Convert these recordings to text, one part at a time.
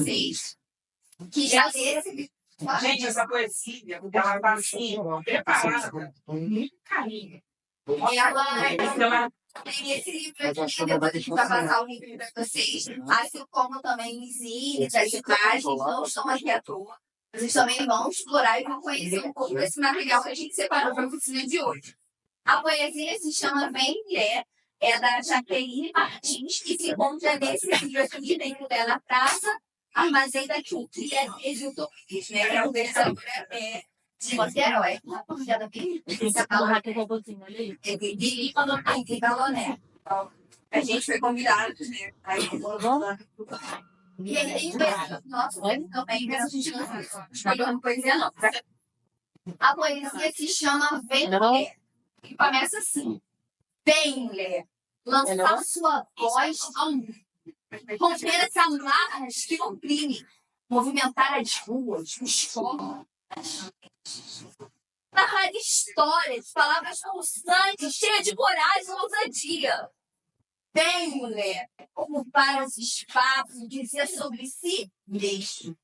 vocês que já leram. Gente, essa poesia, ela tá assim, preparada com muito carinho. Ela tem esse livro aqui, depois a gente vai passar o livro para vocês. Assim como também exibes, as imagens não estão aqui à toa. Vocês também vão explorar e vão conhecer um pouco desse material que a gente separou para a oficina de hoje. A poesia se chama Vem Mulher, é da Jaqueline Martins, que se encontra nesse livro aqui dentro dela, Praça Armazém da Cultura, que é editor, né? Que é o versão de Niterói. De Galoné. Então, a gente foi convidado, né? Aí, e aí tem nossa, também a gente não escolheu uma poesia, não. A poesia se chama Vem Mulher. E começa assim. Vem, mulher, lançar sua voz ao mundo. Romper as amarras que oprimem. Movimentar as ruas, os fornos, narrar histórias, palavras pulsantes, cheias de coragem e ousadia. Vem, mulher, ocupar os espaços e dizer sobre si mesmo.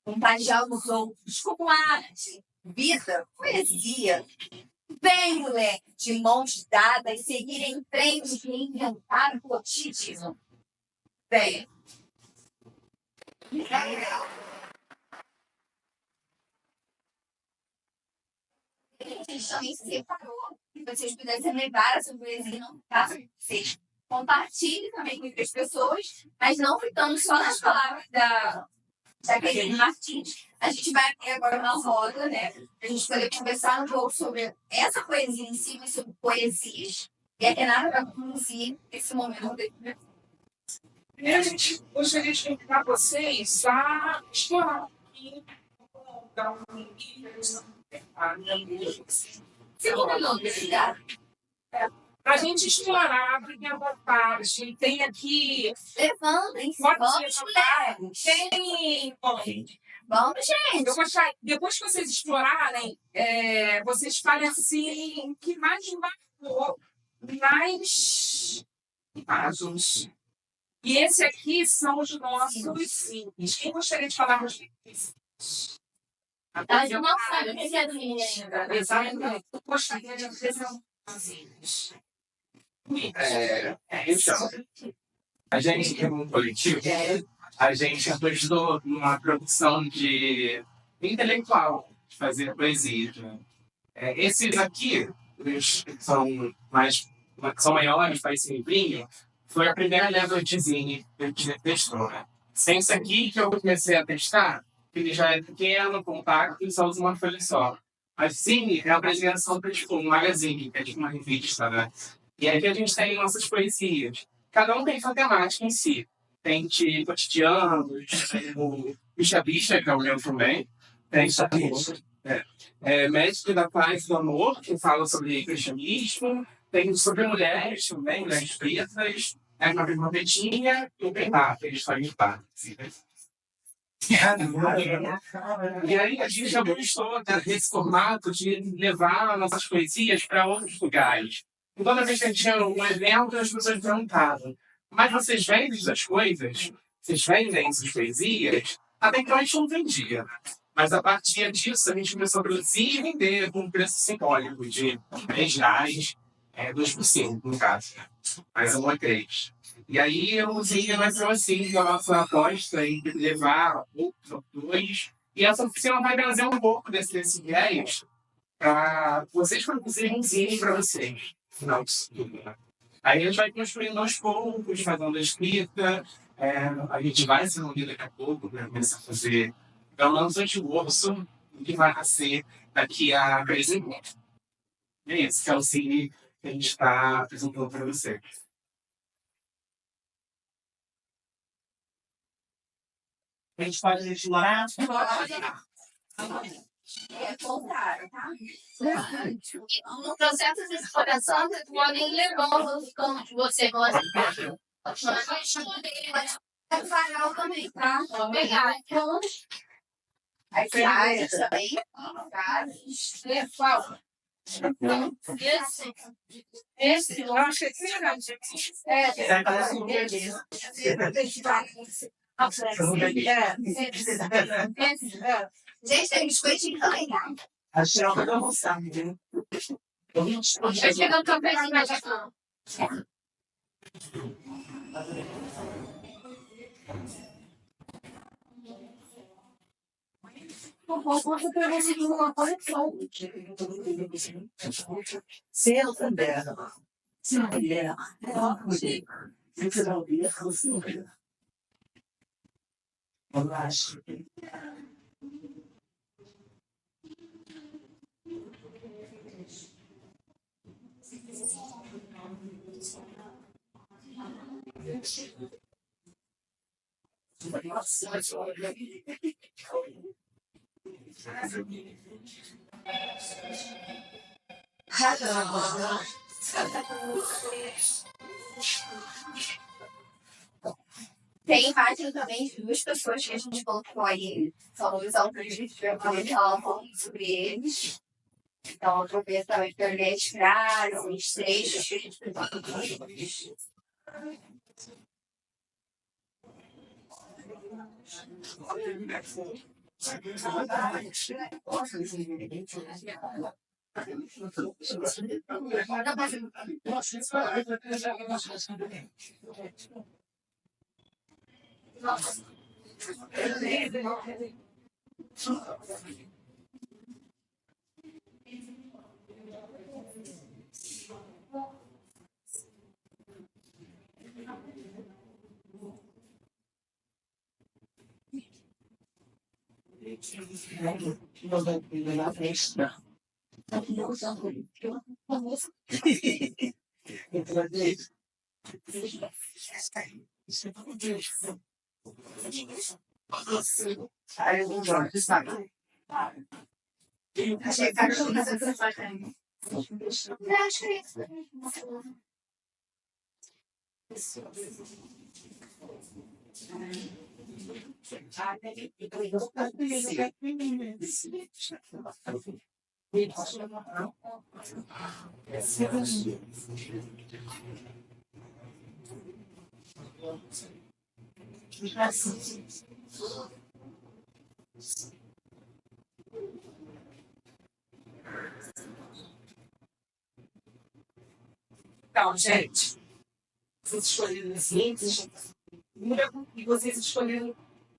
Contagiar os outros como arte, vida, poesia. Vem, mulher, de mãos dadas, seguir em frente e reinventar o cotidiano. Vem. A gente também se separou. Se vocês pudessem levar a sua poesia, no caso, vocês compartilhem também com outras pessoas, mas não ficando só nas palavras da Jaqueline Martins. A gente vai ter agora uma roda, né? A gente poder conversar um pouco sobre essa poesia em si, mas sobre poesias. E a Renata vai conduzir esse momento. E a gente gostaria de convidar vocês a explorar aqui, dar um Segundo nome, obrigada. para a gente explorar, fiquem à vontade. Tem aqui. Levantem-se, vamos, mulheres. Tem. Vamos, gente. Eu gostaria, depois que vocês explorarem, vocês falem assim, o que mais marcou nas imagens. E esse aqui são os nossos simples. Quem gostaria de falar nos simples? A gente não sabe o que é do menino ainda. Exatamente. Eu gostaria de apresentar os simples. Então, a gente, como coletivo, a gente apostou numa produção de intelectual, de fazer poesia. Né? Esses aqui, os que são maiores, parecem livrinho, foi a primeira leva de zine que a gente testou. Né? Sem isso aqui que eu comecei a testar, ele já é pequeno, compacto e só usa uma folha só. Mas zine é a apresentação para tipo, um magazine, que é tipo uma revista, né? E aqui a gente tem nossas poesias. Cada um tem sua temática em si. Tem de cotidianos, tem o Bicha, que é o meu também. Tem Médico da Paz e do Amor, que fala sobre cristianismo. Tem sobre mulheres também, mulheres pretas. Uma petinha e o Bernardo, que eles fazem parte. E aí a gente já gostou desse formato de levar nossas poesias para outros lugares. E toda vez que a gente tinha um evento, as pessoas perguntavam: mas vocês vendem as coisas? Vocês vendem essas poesias? Até então a gente não vendia. Mas a partir disso a gente começou a produzir e vender com um preço simbólico de R$10, 2%, no caso. Mas eu 3. E aí eu usei mais assim a nossa aposta em levar outros autores. E essa oficina vai trazer um pouco desse viés para vocês produzirem zine para vocês. Final de semana. Aí a gente vai construindo aos poucos, fazendo a escrita. A gente vai se reunir daqui a pouco para começar a fazer pelo menos o esboço que vai nascer daqui a 3 anos. É isso, que é o zine que a gente está apresentando para vocês. A gente pode explorar? Voltaram, tá? No processo de exploração, vocês podem levar os campos de você gosta. Mas farol também, tá? Vamos pegar. Então, as áreas também. Esse, eu acho que é grande. Gente, tem biscoitinho também. Achei que eu não sabia, né? Já chegando também na gestão. Cedo também. Se não vier, se você não vier, você não vier. Eu acho. Tem imagem também de duas pessoas que a gente colocou aí. São os autores de filme que falam um pouco sobre eles. Então, aproveito também para registrar os trechos. Achei que era uma sensação bacana. Acho que é isso. Então, gente, vocês escolheram assim, e vocês escolheram,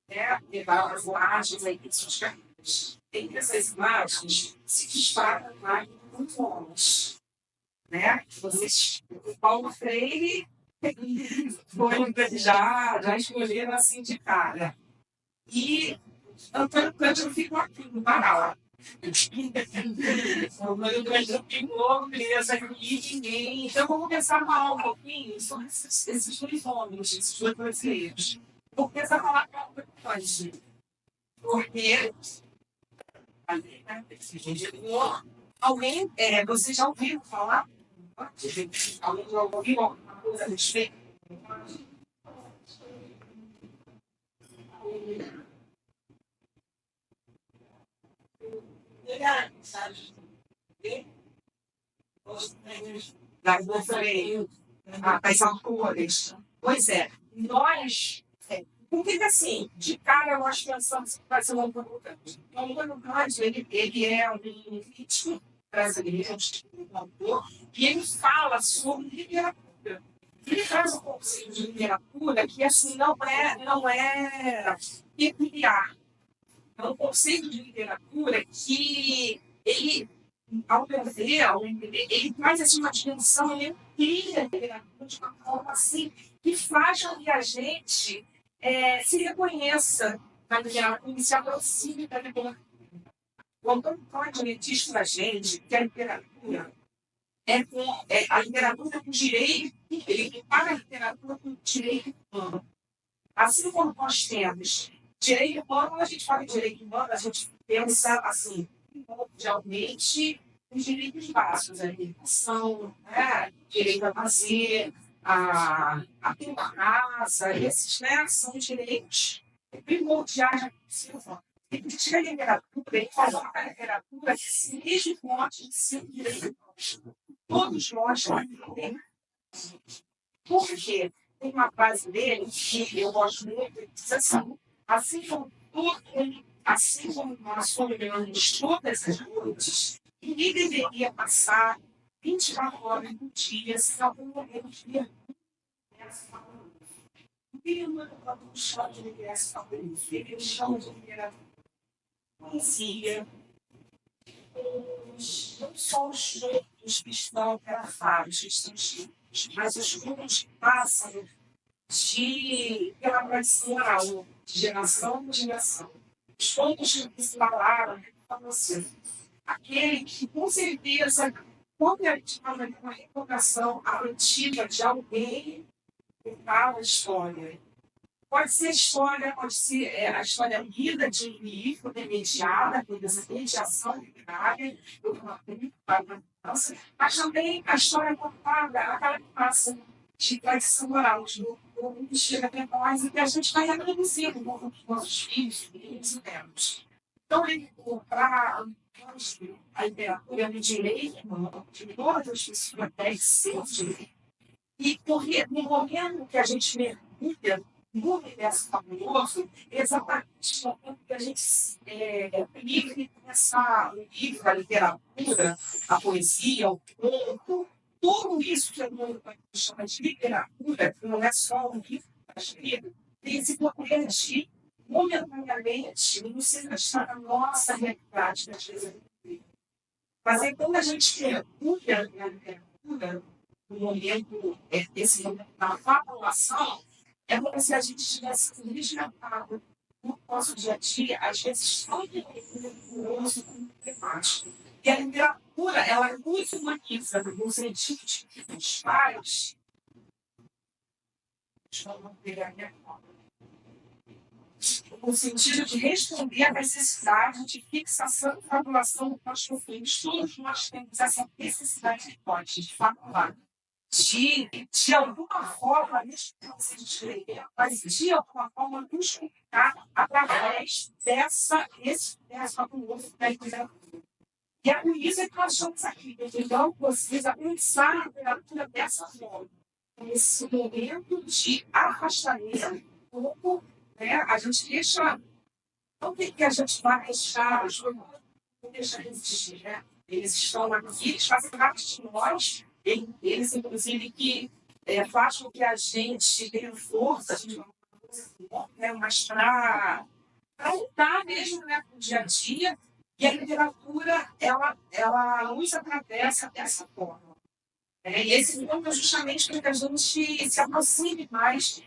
né, levar as imagens aí para suas carreiras. Tem essas imagens se destacam mais muito homens, né? Vocês, o Paulo Freire foi já escolheram assim de cara. E Antônio Cândido ficou aqui no Pará. Antônio Cândido ficou preso aqui, ninguém. Então, vamos começar a falar um pouquinho sobre esses dois homens, esses dois brasileiros. Vou começar a falar com o Cândido. Porque alguém, vocês já ouviram falar? Alguém já ouviu alguma coisa a respeito? Das autoras. Pois é, nós. Porque assim, de cara nós pensamos que vai ser um Antônio Cândido. O Antônio Cândido, ele é um crítico brasileiro, um autor, e ele fala sobre literatura. Ele traz um conceito de literatura que assim não é peculiar. É um conceito de literatura que ele, ao meu ver, ele traz assim, uma dimensão, ele amplia a literatura de uma forma assim, que faz com que a gente se reconheça na literatura e se aproxime da literatura. O Antônio Cândido diz para a gente que a literatura a literatura com direito, ele compara a literatura com direito humano. Assim como nós temos direito humano, quando a gente fala em direito humano, a gente pensa assim, mundialmente, os direitos básicos, a educação, né? Direito a lazer, a ter uma casa, esses, né, são direitos primordiais da pessoa. E critica a literatura, ele coloca a literatura que seja forte de seu direito. Todos nós temos. Por quê? tem uma frase dele que eu gosto muito, que diz assim como nós somos todas as noites, ninguém deveria passar 24 horas por dia sem algum momento de vergonha. Ele não chama de regresso favorito, ele chama de poesia. Não só os outros que estão grafados, que estão escritos, mas os contos que passam pela tradição oral, de geração em geração. Os contos que se falaram para você. Aquele que, com certeza, quando a gente fala de uma recordação afetiva de alguém que fala a história. Pode ser história, pode ser a história lida de um livro, mediada, por essa mediação literária, mas também a história contada, aquela que passa de tradição oral, que chega até nós e que a gente vai reproduzindo com os nossos filhos e netos. Então, para a literatura no direito, de todas as pessoas devem ser, e porque no momento que a gente mergulha no universo fabuloso, exatamente no momento que a gente livre essa livro, a literatura, a poesia, o conto, tudo isso que a gente chama de literatura, que não é só um livro que está escrito, tem esse poder de, momentaneamente, não se achar a nossa realidade das vezes. Mas aí, quando a gente mergulha na literatura, no momento, esse momento da fabulação, é como se a gente estivesse resgatado no nosso dia a dia, às vezes tão perigoso como temático. E a literatura, ela nos humaniza no sentido de que os pais vão ter a minha no sentido de responder à necessidade de fixação e fabulação do nosso filhos. Todos nós temos essa necessidade de fabular. De alguma forma, não se descrever, mas de alguma forma nos comunicar através desse fabuloso da literatura. E é por isso que nós estamos aqui. Então, precisa pensar a literatura dessa forma. Nesse momento de afastamento, né? A gente deixa. Não tem que a gente vai deixar, não deixa eles existir, né? Eles estão aqui, eles fazem parte de nós. Eles, inclusive, que fazem com que a gente tenha força, né, mas para lutar mesmo, né, no dia a dia. E a literatura, ela nos atravessa dessa forma. E esse momento é justamente para que a gente se aproxime mais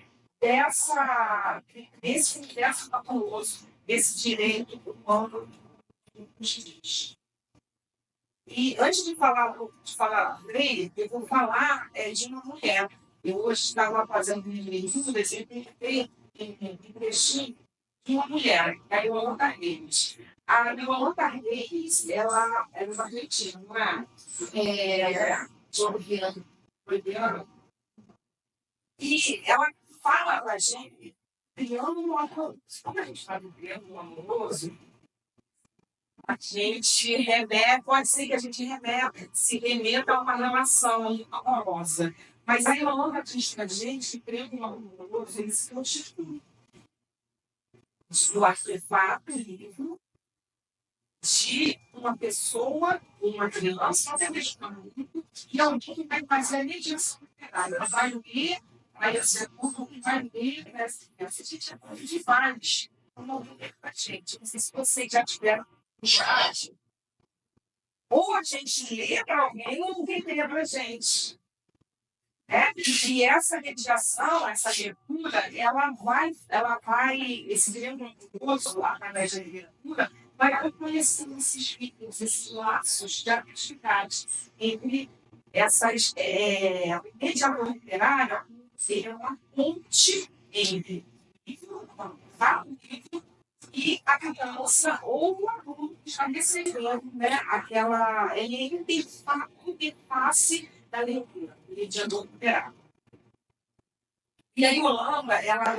desse universo fabuloso, desse direito humano nos diz. E antes de falar dele, eu vou falar de uma mulher. Eu hoje estava fazendo leituras e peguei um trechinho de uma mulher, a Yolanda Reis. A Yolanda Reis, ela é uma argentina, não é? E ela fala para a gente, criando um amor. Como a gente está vivendo um amoroso, a gente pode ser que a gente se remeta a uma relação amorosa. Mas a Yolanda diz para a gente que o amoroso ele se constitui do artefato livre de uma pessoa, uma criança, até mesmo e alguém que vai fazer a mediação literária. Ela vai ler, vai executar e vai ler essa criança. A gente é de vários. Não ler para a gente. Não sei se vocês já tiveram chat. Ou a gente lê para alguém ou alguém lê para a gente. E essa mediação, essa leitura, ela vai esse livro curioso, através da literatura, vai reconhecendo esses vínculos, esses laços de afetividade entre essas mediação literária, seria uma ponte entre o livro e a criança ou o adulto que está recebendo, né, aquela interface da leitura, mediador literário. E a Yolanda, ela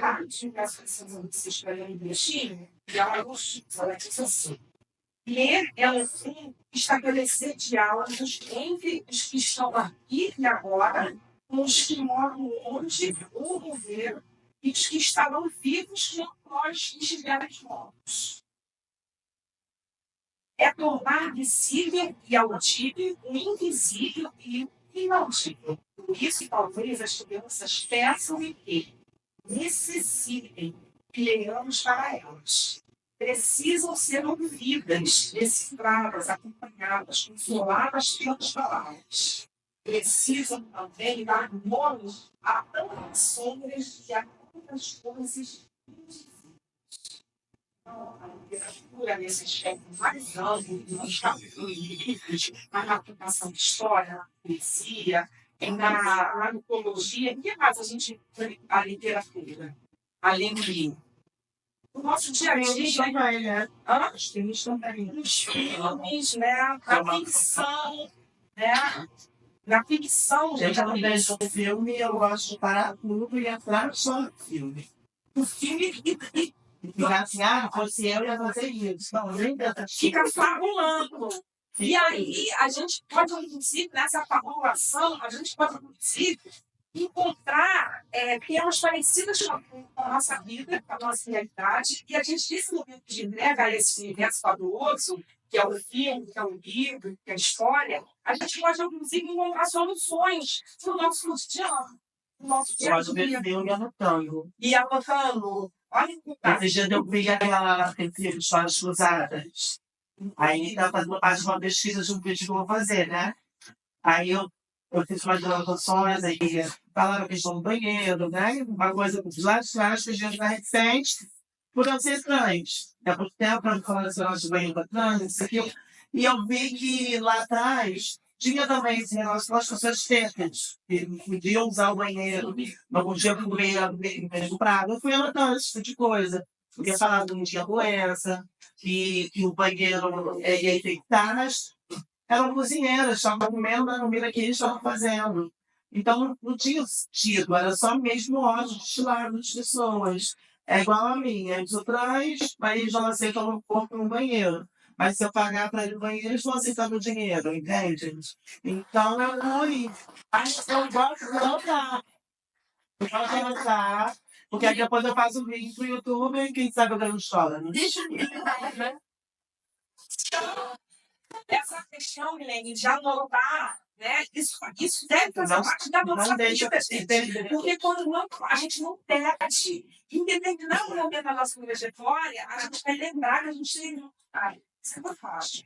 rapidinho as pessoas que se escrevem no bilhetinho, e ela diz assim: ler é estabelecer diálogos entre os que estão aqui e agora os que moram hoje ou morreram e os que estarão vivos quando nós estivermos mortos. É tornar visível e audível o invisível e o inaudível. Por isso, talvez as crianças peçam e que necessitem que leiamos para elas. Precisam ser ouvidas, decifradas, acompanhadas, consoladas pelas palavras. Precisam também dar nome a tantas sombras e a tantas coisas invisíveis. Então, a literatura, nesse aspecto mais amplo, não está livres, mas na aplicação de história, na poesia, na mitologia, o que mais a gente a literatura? Além do o nosso dia a dia também, né? os filmes também. Os filmes, né? Na ficção, né? Na ficção, Eu já não vejo um filme, eu gosto de parar tudo e entrar só no filme. o filme E ficar assim, ah, fosse eu ia fazer isso. Não, nem tenta. fica fabulando. E aí, a gente pode, inclusive, nessa fabulação, a gente pode, inclusive, encontrar temas parecidos com a nossa vida, com a nossa realidade, e a gente, nesse momento de entrega a esse universo fabuloso, que é o filme, que é o livro, que é a história, a gente pode, inclusive, encontrar soluções no nosso cotidiano, no nosso dia a Gosto de dia. ver filme anotando. E anotando, olha que tá. Esse dia eu vi aquela filme Histórias Cruzadas. Aí tá fazendo parte de uma pesquisa de um vídeo que eu vou fazer, né? Aí eu fiz umas anotações, aí falaram a questão do banheiro, né? Uma coisa lá de trás que a gente vai recente, por não ser trans. Há pouco tempo eu falando esse negócio de banheiro para trans, isso aqui. E eu vi que lá atrás tinha também esse negócio com as pessoas técnicas, que não podiam usar o banheiro, não podiam comer mesmo praga. Eu fui anotando esse tipo de coisa. Porque falava que não tinha doença, que o banheiro ia infectar, mas eram cozinheiras, estavam comendo a comida que eles estavam fazendo. Então não tinha sentido, era só mesmo ódio destilado das pessoas. É igual a mim, eu sou trans, mas eles não aceitam o corpo no banheiro. Mas se eu pagar para ir no banheiro, eles vão aceitar meu dinheiro, entende? Então eu não ir. Mas eu gosto de anotar. Eu gosto de anotar, porque aí depois eu faço um vídeo pro YouTube e quem sabe eu ganho escola, né? Deixa eu né? Essa questão, Milene, de anotar, né? Isso deve fazer parte da nossa Não deixa vida, gente. Porque quando não, a gente não perde, em determinado momento da nossa trajetória, a gente vai lembrar que a gente tem. Ai, isso é muito fácil.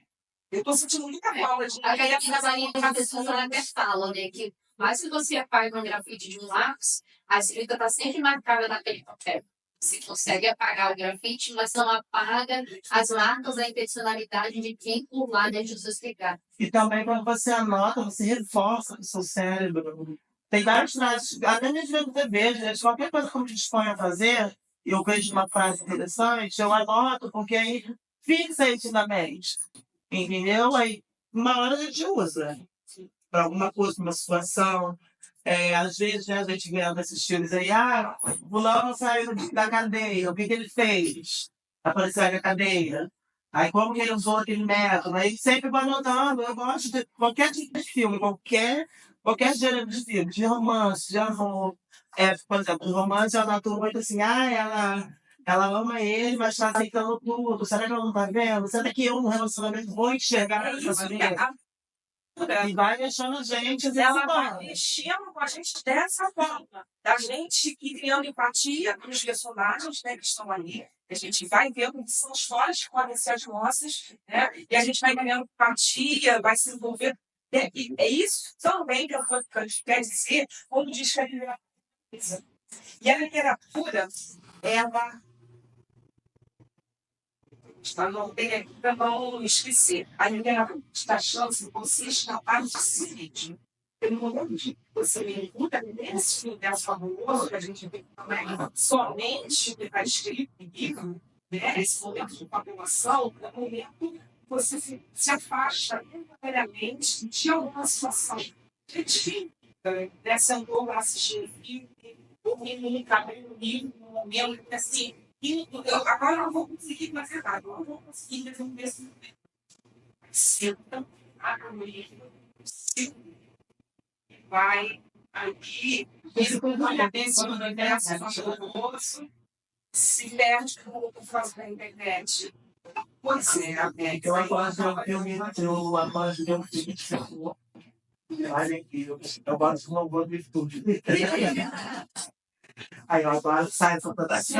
Eu estou sentindo muita falta de. A Gabriela Maria tem uma pessoa que até fala, né, que mais que você apague um grafite de um lápis, a escrita está sempre marcada naquele papel. Você consegue apagar o grafite, mas não apaga as marcas da intencionalidade de quem por lá deixa o seu escrito. E também quando você anota, você reforça o seu cérebro. Tem vários frases, até mesmo vendo TV, gente, qualquer coisa que eu me disponho a fazer, eu vejo uma frase interessante, eu anoto, porque aí fixa isso na mente. Entendeu? Aí, uma hora a gente usa para alguma coisa, para uma situação. Às vezes, né, a gente vendo esses filmes aí, o fulano saiu da cadeia, o que ele fez? Apareceu na cadeia. Aí como que ele usou aquele método? Aí sempre vou anotando, eu gosto de qualquer tipo de filme, qualquer gênero de filme, de romance, de amor. Por exemplo, de romance eu anoto muito assim, ela ama ele, mas está aceitando tudo. Será que ela não está vendo? Será que eu, no relacionamento, vou enxergar essa maneira? E vai deixando a gente. Ela vai mexendo com a gente dessa forma. Da gente ir criando empatia com os personagens, né, que estão ali. A gente vai vendo que são histórias que podem ser as nossas, né? E a gente vai ganhando empatia, vai se envolver. É isso também que a gente quer dizer quando diz que a literatura. E a literatura, ela não tem aqui para não esquecer. A literatura da chance consiste na parte de si mesmo. Pelo momento que você mergulha nesse universo fabuloso que a gente vê também, somente o que está escrito em livro, né? Esse momento de fabulação, é o momento que você se afasta momentaneamente de alguma situação crítica, né? Sentou lá assistindo filme, dormindo no cabelo, no livro, no momento, assim. Agora eu não vou conseguir fazer nada, eu não vou conseguir resolver esse momento. Senta, abre o livro, vai Aqui, esse comportamento, quando não interessa no almoço, se perde por causa da internet. Pois é, Eu gosto de um filme de terror. Olha aqui, eu gosto de um bom de estúdio. Aí eu adoro science fantasy.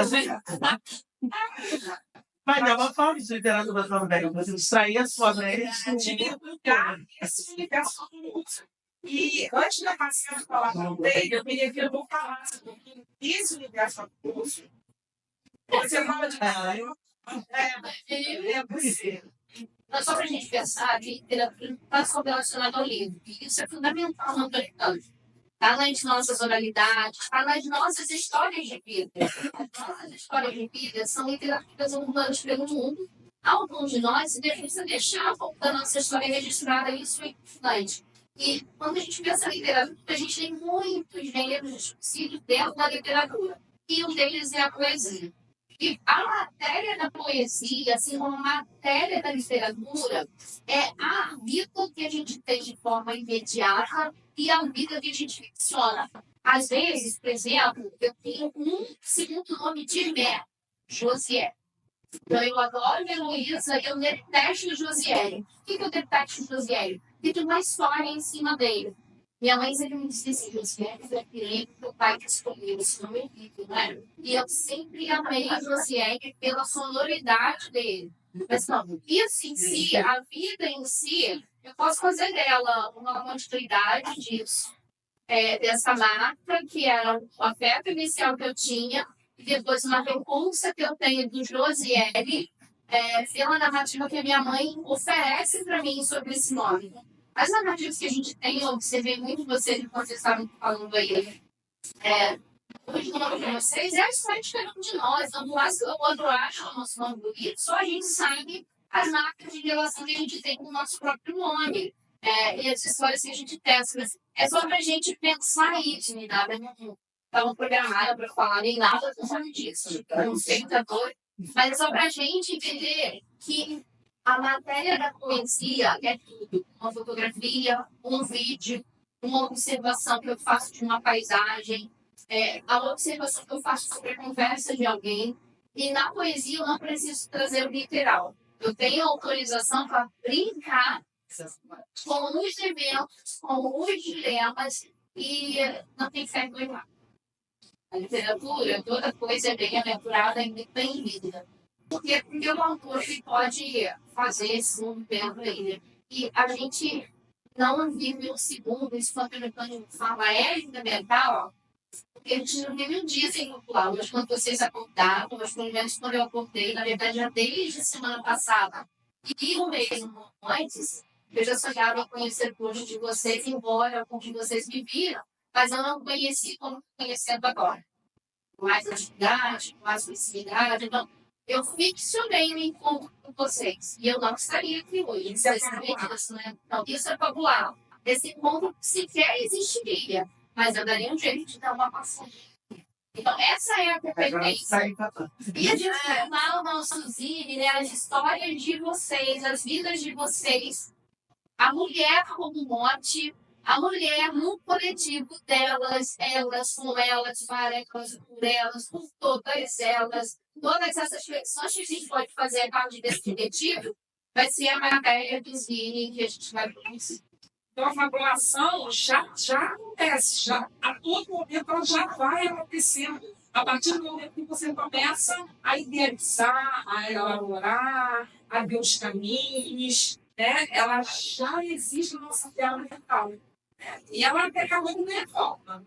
Mas é uma forma de literatura também. Você distrair a sua mente. de divulgar esse universo adulto. E antes da Marcela falar também, eu queria que eu vou falar sobre esse universo adulto. Você fala de você. Mas só para a gente pensar que literatura está só relacionada ao livro. E isso é fundamental no leitura. Está nas nossas oralidades, está nas nossas histórias de vida. As nossas histórias de vida são literaturas urbanas pelo mundo. Alguns de nós precisa deixar a pouco da nossa história registrada, isso é importante. E quando a gente pensa em literatura, a gente tem muitos gêneros discussíveis dentro da literatura. E um deles é a poesia. E a matéria da poesia, assim como a matéria da literatura, é a vida que a gente tem de forma imediata e a vida que a gente ficciona. Às vezes, por exemplo, eu tenho um segundo nome de Mé, Josié. Então, eu adoro Heloísa e eu detesto o Josiel. Por que eu detesto o Josiel? Porque tem uma história em cima dele. Minha mãe sempre me disse assim, Josiel é filho do pai que escolheu, isso não é rico, né? E eu sempre amei o Josiel pela sonoridade dele. Mas não, isso em si, a vida em si, eu posso fazer dela uma continuidade disso. Dessa marca, que era o afeto inicial que eu tinha, e depois uma repulsa que eu tenho do Josiele, pela narrativa que a minha mãe oferece para mim sobre esse nome. As narrativas que a gente tem, eu observei muito vocês enquanto vocês estavam falando aí, hoje no nome de vocês, é a história de cada um de nós. Então, quando eu acho o nosso nome bonito, só a gente sabe as marcas de relação que a gente tem com o nosso próprio nome. E as histórias que a gente testa. É só para a gente pensar isso, nem nada. Não estavam programadas para falar nem nada disso. Não sei muita coisa. Mas é só para a gente entender que a matéria da poesia é tudo. Uma fotografia, um vídeo, uma observação que eu faço de uma paisagem, a observação que eu faço sobre a conversa de alguém. E na poesia eu não preciso trazer o literal. Eu tenho autorização para brincar com os eventos, com os dilemas, e não tem certo e errado. A literatura, toda coisa é bem aventurada e bem vívida. Porque o autor pode fazer esse mundo dentro dele. E a gente não vive um segundo, isso quando o fala é fundamental, porque a gente não vive um dia sem popular. Mas quando vocês acordaram, mas pelo menos quando eu acordei, na verdade já desde semana passada, e um mês antes, eu já sonhava conhecer todos de vocês, embora alguns de vocês me viram, mas eu não conheci como conhecendo agora. Mais atividade, mais proximidade. Então, eu ficcionei o encontro com vocês. E eu não estaria aqui hoje. Vocês sabem disso, né? Então, isso é popular. Esse encontro sequer existiria, mas eu daria um jeito de dar uma passagem. Então, essa é a competência. E a gente formar o nosso Zine, né? As histórias de vocês, as vidas de vocês. A mulher como mote, a mulher no coletivo delas, elas com elas, para elas, por elas, por todas elas. Todas essas flexões que a gente pode fazer a partir desse coletivo vai ser a matéria do Zine que a gente vai produzir. Então, a fabulação já acontece, a todo momento ela já vai acontecendo. A partir do momento que você começa a idealizar, a elaborar, a ver os caminhos, né? Ela já existe na nossa tela mental. Né? E ela acaba de reforma.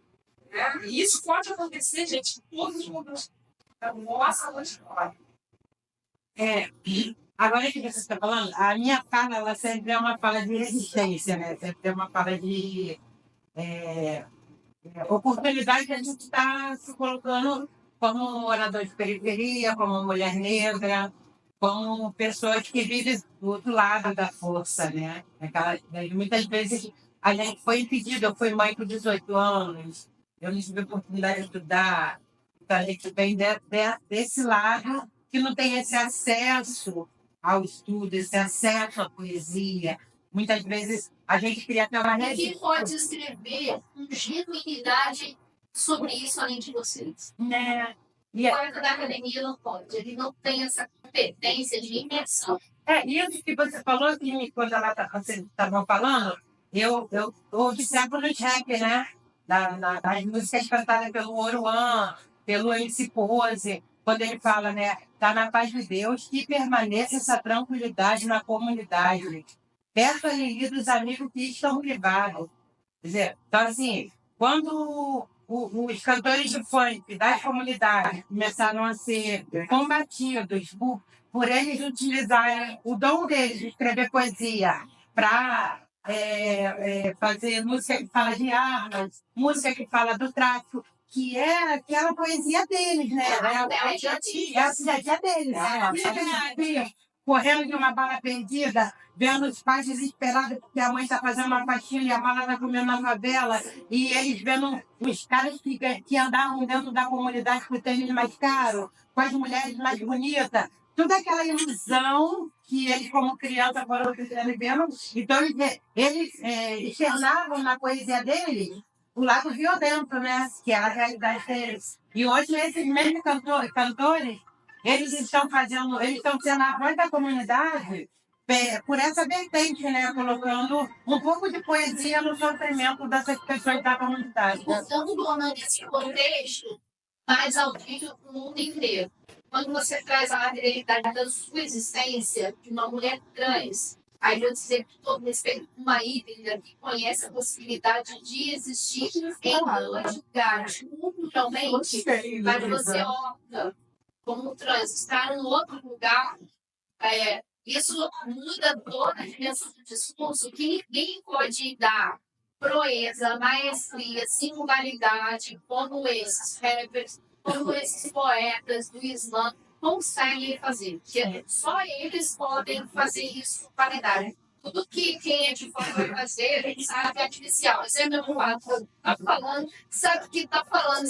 Né? E isso pode acontecer, gente, em todos os momentos da nossa história. Agora que você está falando, a minha fala, ela sempre é uma fala de resistência, né? Sempre é uma fala de oportunidade que a gente está se colocando como morador de periferia, como mulher negra, como pessoas que vivem do outro lado da força, né? Muitas vezes a gente foi impedido, eu fui mãe com 18 anos, eu não tive oportunidade de estudar, então a gente vem desse lado que não tem esse acesso ao estudo, esse acesso à poesia, muitas vezes a gente cria até uma Quem rede. pode escrever com genuinidade sobre isso além de vocês? Né? O poeta da academia não pode, ele não tem essa competência de imersão. Isso que você falou, que quando vocês estavam falando, eu observo nos rap, né? Das músicas cantadas pelo Oruan, pelo MC Pose, quando ele fala, né? Tá na paz de Deus que permaneça essa tranquilidade na comunidade. Peço a Lili dos amigos que estão privados. Quer dizer, então, assim, quando os cantores de funk das comunidades começaram a ser combatidos por eles utilizarem o dom deles de escrever poesia para fazer música que fala de armas, música que fala do tráfico, que é aquela poesia deles, né? É o dia a dia. É o dia a dia deles. Correndo de uma bala perdida, vendo os pais desesperados porque a mãe está fazendo uma faxina e a bala está comendo na favela, e eles vendo os caras que andavam dentro da comunidade com o tênis mais caro, com as mulheres mais bonitas, toda aquela ilusão que eles, como criança, foram vivendo. Então, eles externavam na poesia deles o lado violento, né? Que é a realidade deles. E hoje, esses mesmos cantores, eles estão sendo a voz da comunidade por essa vertente, né? Colocando um pouco de poesia no sofrimento dessas pessoas da comunidade. Estamos tornando esse contexto mais audível para o mundo inteiro. Quando você traz a realidade da sua existência de uma mulher trans, aí eu dizer que todo respeito com uma híbrida que conhece a possibilidade de existir em dois lugares, culturalmente, mas você opta como trans, estar em outro lugar, isso muda toda a dimensão do discurso, que ninguém pode dar proeza, maestria, singularidade, como esses rappers, como esses poetas do Islã conseguem fazer. Porque só eles podem fazer isso com qualidade. Tudo que quem é de fora vai fazer, ele sabe que é artificial. Esse é meu quadro, tá falando, sabe o que tá falando,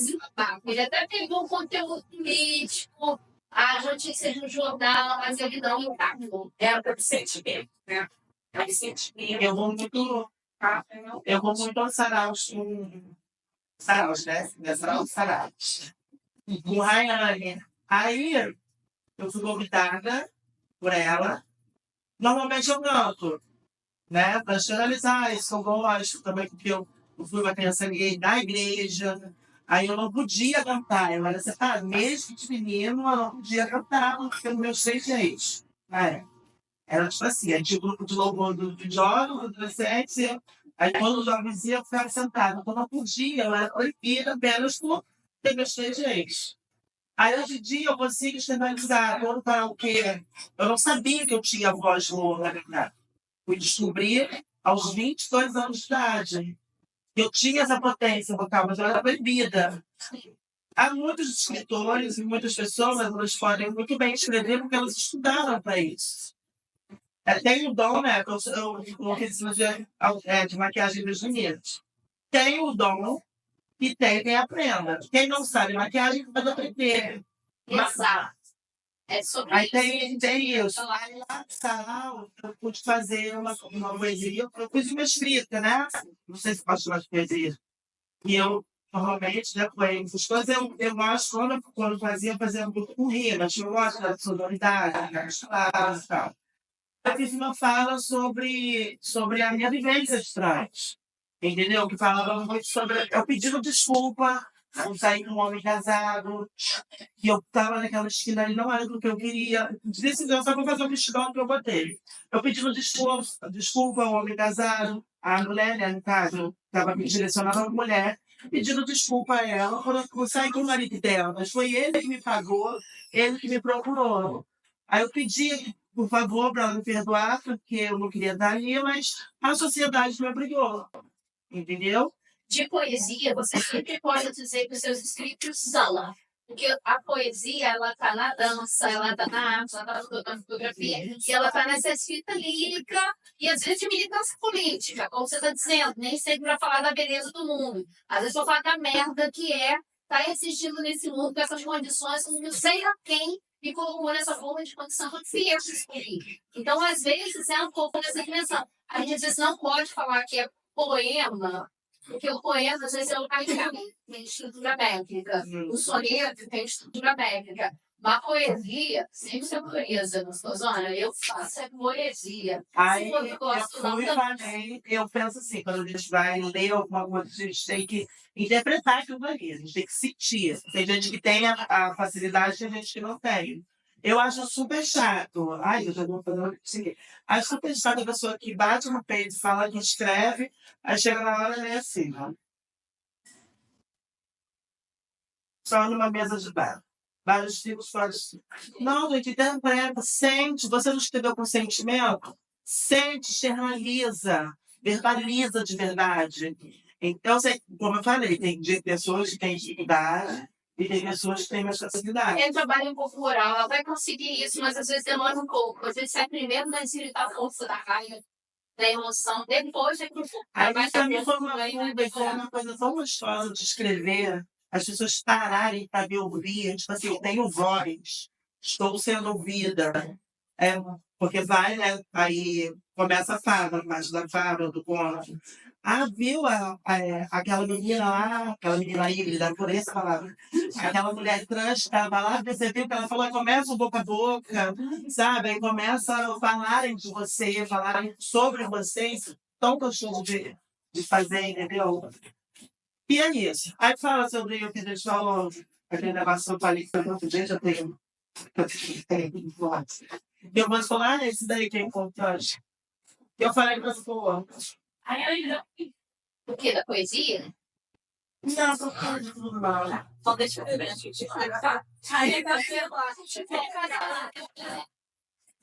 ele até pegou um conteúdo político, a notícia no jornal, mas ele não impactou. É o sentimento, né? É o sentimento. Eu vou muito aos saraus, né? Saraus. Com Rayane. Aí, eu fui convidada por ela. Normalmente eu canto, né? Para generalizar isso, eu gosto também, porque eu fui uma criança gay da igreja. Aí eu não podia cantar. Eu era separada. Mesmo de menino, eu não podia cantar, porque meus 6 anos. Era tipo assim, aí tinha o grupo de louvor do jovem, do adolescente. Aí quando o jovens ia, eu ficava sentada. Então eu não podia, eu era proibida apenas por ter meus 6 anos. Aí hoje em dia eu consigo externalizar. Quando para o quê? Eu não sabia que eu tinha voz boa, na verdade. Fui descobrir aos 22 anos de idade. Eu tinha essa potência vocal, mas eu era proibida. Há muitos escritores e muitas pessoas, elas podem muito bem escrever porque elas estudaram para isso. Tem o dom, né? Eu coloquei de maquiagem dos meninos. Tem o dom e tem quem aprenda. Quem não sabe maquiagem pode aprender. Exato. É sobre Aí isso. tem isso. Aí lá no sarau, eu pude fazer uma poesia. Eu fiz uma escrita, né? Não sei se posso chamar de poesia. E eu, normalmente, depois, essas coisas eu gosto, quando fazia muito com rimas. Eu gosto da sonoridade, das palavras e tal. Eu fiz uma fala sobre a minha vivência de trás. Entendeu? Que falava muito sobre eu pedindo desculpa, eu saí com um homem casado, que eu estava naquela esquina ali, não era do que eu queria. Decisão só para fazer o vestidão que eu botei. Eu pedindo desculpa ao homem casado, a mulher, né, no caso, estava me direcionando a uma mulher, pedindo desculpa a ela por eu sair com o marido dela. Mas foi ele que me pagou, ele que me procurou. Aí eu pedi, por favor, para ela me perdoar, porque eu não queria estar ali, mas a sociedade me obrigou. Entendeu? De poesia, você sempre pode dizer que os seus escritos são. Porque a poesia, ela está na dança, ela está na arte, ela está na fotografia, e ela está nessa escrita lírica e às vezes de militância política, como você está dizendo, nem sempre para falar da beleza do mundo. Às vezes para falar da merda que é estar existindo nesse mundo com essas condições, com não sei a quem me colocou nessa forma de condição que fui eu que escolhi. Então, às vezes, é um pouco nessa dimensão. A gente às vezes não pode falar que é poema, porque o poema, às vezes, é um caminho, tem estrutura métrica. O soneto tem estrutura métrica. Mas a poesia sempre se poesia, não sou zona. Eu faço é poesia. Aí Se eu gosto, não fui e também. falei, eu penso assim, quando a gente vai ler alguma coisa, a gente tem que interpretar aquilo ali, a gente tem que sentir. Tem gente que tem a facilidade, tem gente que não tem. Eu acho super chato. Ai, eu já vou fazer o seguinte. Acho super chato a pessoa que bate no peito, fala que escreve, aí chega na hora e é assim, ó. Só numa mesa de bar. Vários tipos fora. Não, gente, interpreta, sente. Você não escreveu com sentimento? Sente, externaliza, verbaliza de verdade. Então, como eu falei, tem pessoas que têm dificuldade e tem pessoas que têm mais facilidade. Quem trabalha um pouco rural, ela vai conseguir isso, mas às vezes demora um pouco. Às vezes sai primeiro da inseritar a força da raiva, da emoção, depois é que Aí vai pra mim saber foi tudo aí, vai foi uma coisa tão gostosa de escrever, as pessoas pararem para me ouvir, tipo assim, eu tenho voz, estou sendo ouvida. É, porque vai, né? Aí começa a fala, mais da fala, do conto. Ah, viu aquela menina lá, aquela menina híbrida, por essa palavra, aquela mulher trans que estava lá, você viu que ela falou, começa o boca a boca, sabe? Aí começa a falarem de você, falarem sobre vocês, tão gostoso de fazer, entendeu? E é isso. Aí fala sobre o que a gente falou, aquele negócio que eu falei que foi muito bem, já tenho. Eu vou falar, esse daí que é importante. Eu falei pra pessoa. Aí eu não. O quê? Da poesia? Não, tô falando de tudo mal. Só deixa eu ver, gente. Tá. Aí vai ser lá.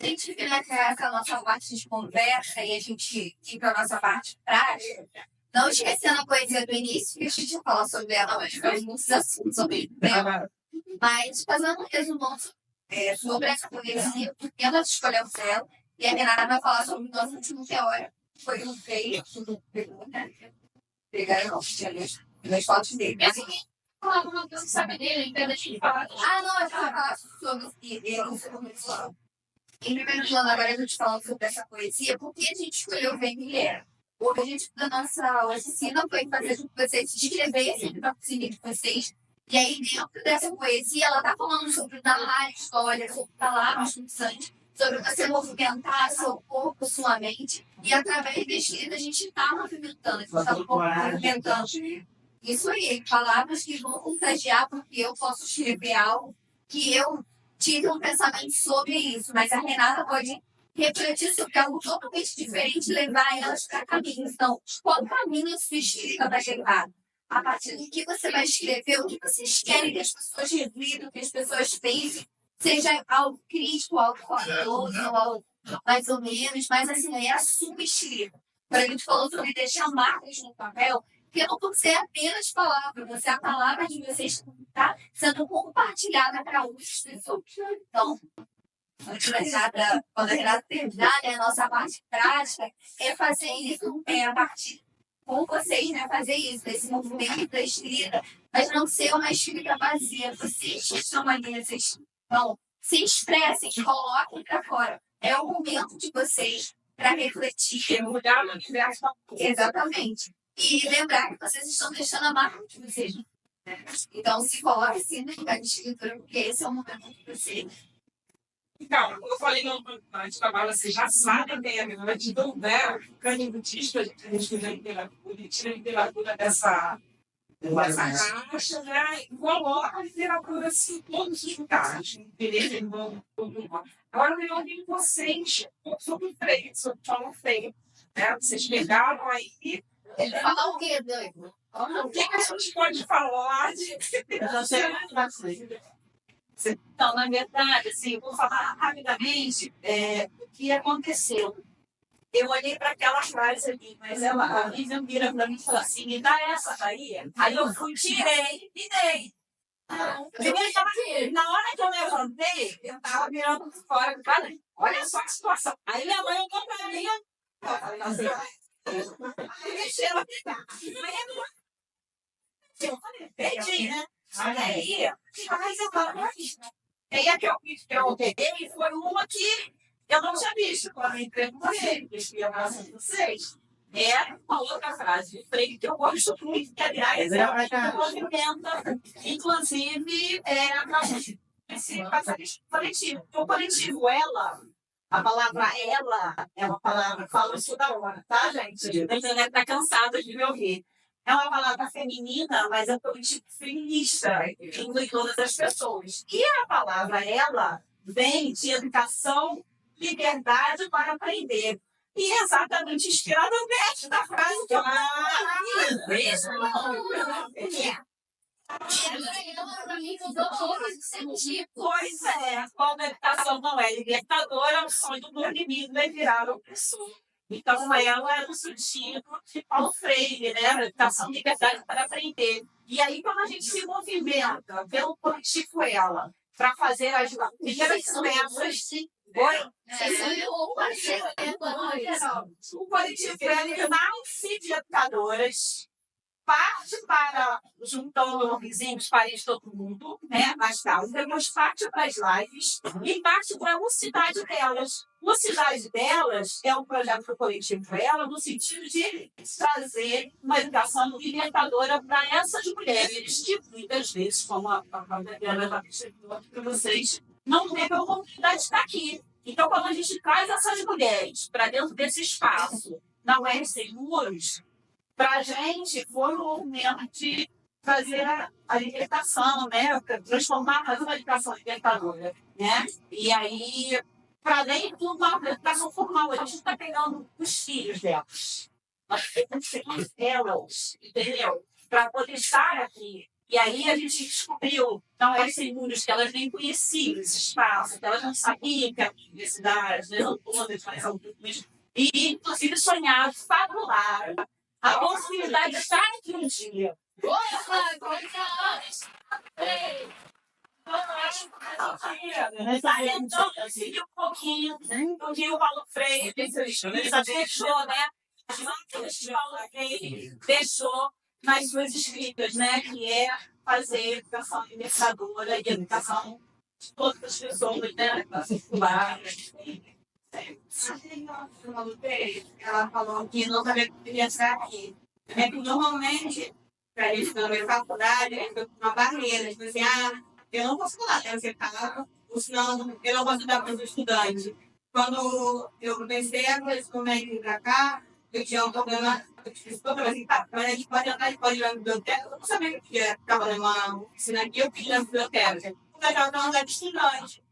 A gente fica nessa nossa parte de conversa e a gente ir para a nossa parte prática. Não esquecendo a poesia do início, que a gente fala sobre ela, mas foi muitos assuntos ao mesmo tempo. Mas fazendo um resumão sobre essa poesia, porque nós escolhemos ela, e a Renata vai falar sobre o nosso último teórico. Foi um feio, pegaram as fotos dele. Mas assim, falar uma coisa que sabe dele, então a gente fala. Ah, não, eu vou falar sobre ele, em primeiro plano, agora a gente fala sobre essa poesia, por que a gente escolheu o Vermelheira? O objetivo da nossa oficina foi fazer com que vocês escrevessem para poesia de vocês. E aí, dentro dessa poesia, ela está falando sobre narrar histórias, sobre palavras pulsantes, sobre você movimentar seu corpo, sua mente. E através da escrita, a gente está movimentando, a gente está movimentando. Isso aí, palavras que vão contagiar, porque eu posso escrever algo que eu tive um pensamento sobre isso, mas a Renata pode refletir sobre algo totalmente diferente e levar elas para caminhos. Então, qual caminho a sua escrita vai levar? A partir do que você vai escrever, o que vocês querem que as pessoas reflitam, que as pessoas pensem, seja algo crítico, algo valoroso, algo mais ou menos, mas assim, é a sua escrita. Quando a gente falou sobre deixar marcas no papel, porque não pode ser apenas palavra, você é a palavra de vocês está sendo compartilhada para outras pessoas. Então, quando a Renata terminar, né, a nossa parte prática é fazer isso a partir com vocês, né, fazer isso, esse movimento da escrita, mas não ser uma escrita vazia. Vocês que estão ali, vocês não se expressem, coloquem para fora. É o momento de vocês para refletir. Mudar o universo. Exatamente. E lembrar que vocês estão deixando a marca de vocês. Então, se coloque assim no lugar de escritura, porque esse é o momento de vocês. Então, como eu falei antes de trabalho, vocês já sabem bem a grande né? O caminho budista, a gente estuda a literatura dessa caixa, né? E coloca a literatura assim, em todos os lugares. Interesse em todo mundo. Agora, eu queria ouvir vocês sobre o freio, sobre o Paulo Freire. Né? Vocês pegaram aí. Falar o quê, doido? O que a gente pode falar de. Eu já sei muito mais. Então, na verdade, assim, eu vou falar rapidamente o que aconteceu. Eu olhei para aquela frase ali, mas a Lívia vira para mim e falou assim, me dá essa daí. Aí eu fui, tirei e dei. Na hora que eu levantei, eu estava virando por fora. Falei, olha só a situação. Aí minha mãe olhou para mim, eu falei assim, aí mexeu aqui, eu falei, perdi, né? Olha aí, mas eu falo, E aí a que eu peguei foi uma que eu não tinha visto quando eu entrei com ele, que eu ia passar com vocês. É uma outra frase de Freire que eu gosto muito, que aliás é uma que movimenta, inclusive, esse coletivo. O coletivo ela, a palavra ela é uma palavra que fala isso da hora, tá, gente? A internet tá cansada de me ouvir. É uma palavra feminina, mas é um coletivo feminista, que inclui todas as pessoas. E a palavra ela vem de educação, liberdade para aprender. E é exatamente inspirada nesta frase que eu Pois é, quando a educação não é libertadora, o sonho do inimigo vai virar opressor. Então, ela é no sentido de Paulo Freire, né? Educação, liberdade para aprender. E aí, quando a gente se movimenta pelo coletivo ela, para fazer as primeiras peças. Oi? O coletivo ela nasce de educadoras, parte para juntando vizinhos, parentes, todo mundo, né? Mais tarde, depois parte para as lives e parte para a mocidade delas. Mocidade delas é um projeto do coletivo dela no sentido de trazer uma educação libertadora para essas mulheres que muitas vezes, como a Fabiana já percebeu aqui para vocês, não teve a oportunidade de estar aqui. Então, quando a gente traz essas mulheres para dentro desse espaço, na UR Muros, para a gente foi um momento de fazer a libertação, né? Transformar, fazer uma educação libertadora, né? E aí, para além de uma educação formal, a gente está pegando os filhos delas. Nós temos filhos delas, entendeu? Para poder estar aqui. E aí a gente descobriu, não é esses muros que elas nem conheciam, esse espaço, que elas não sabiam que era universidade, né? Não todas, mas algumas. E, inclusive, sonhar, fabular a possibilidade de estar aqui um dia. Então, um pouquinho do que o Paulo Freire deixou, né? Paulo Freire deixou nas suas escritas, né? Que é fazer educação libertadora e educação de todas as pessoas, né? Particular. Ela falou que não sabia que queria estar aqui. É que normalmente, para eles na minha faculdade, é uma barreira. Tipo assim, eu não posso falar, deve ser caro, ou senão eu não posso dar para os estudantes. Quando eu comecei a fazer como é que vir para cá, eu tinha um problema. Eu disse, assim, mas a gente pode entrar, a gente pode ir na biblioteca. Eu não sabia que estava numa oficina aqui, eu pedi na biblioteca. Porque eu estava no lugar de estudante.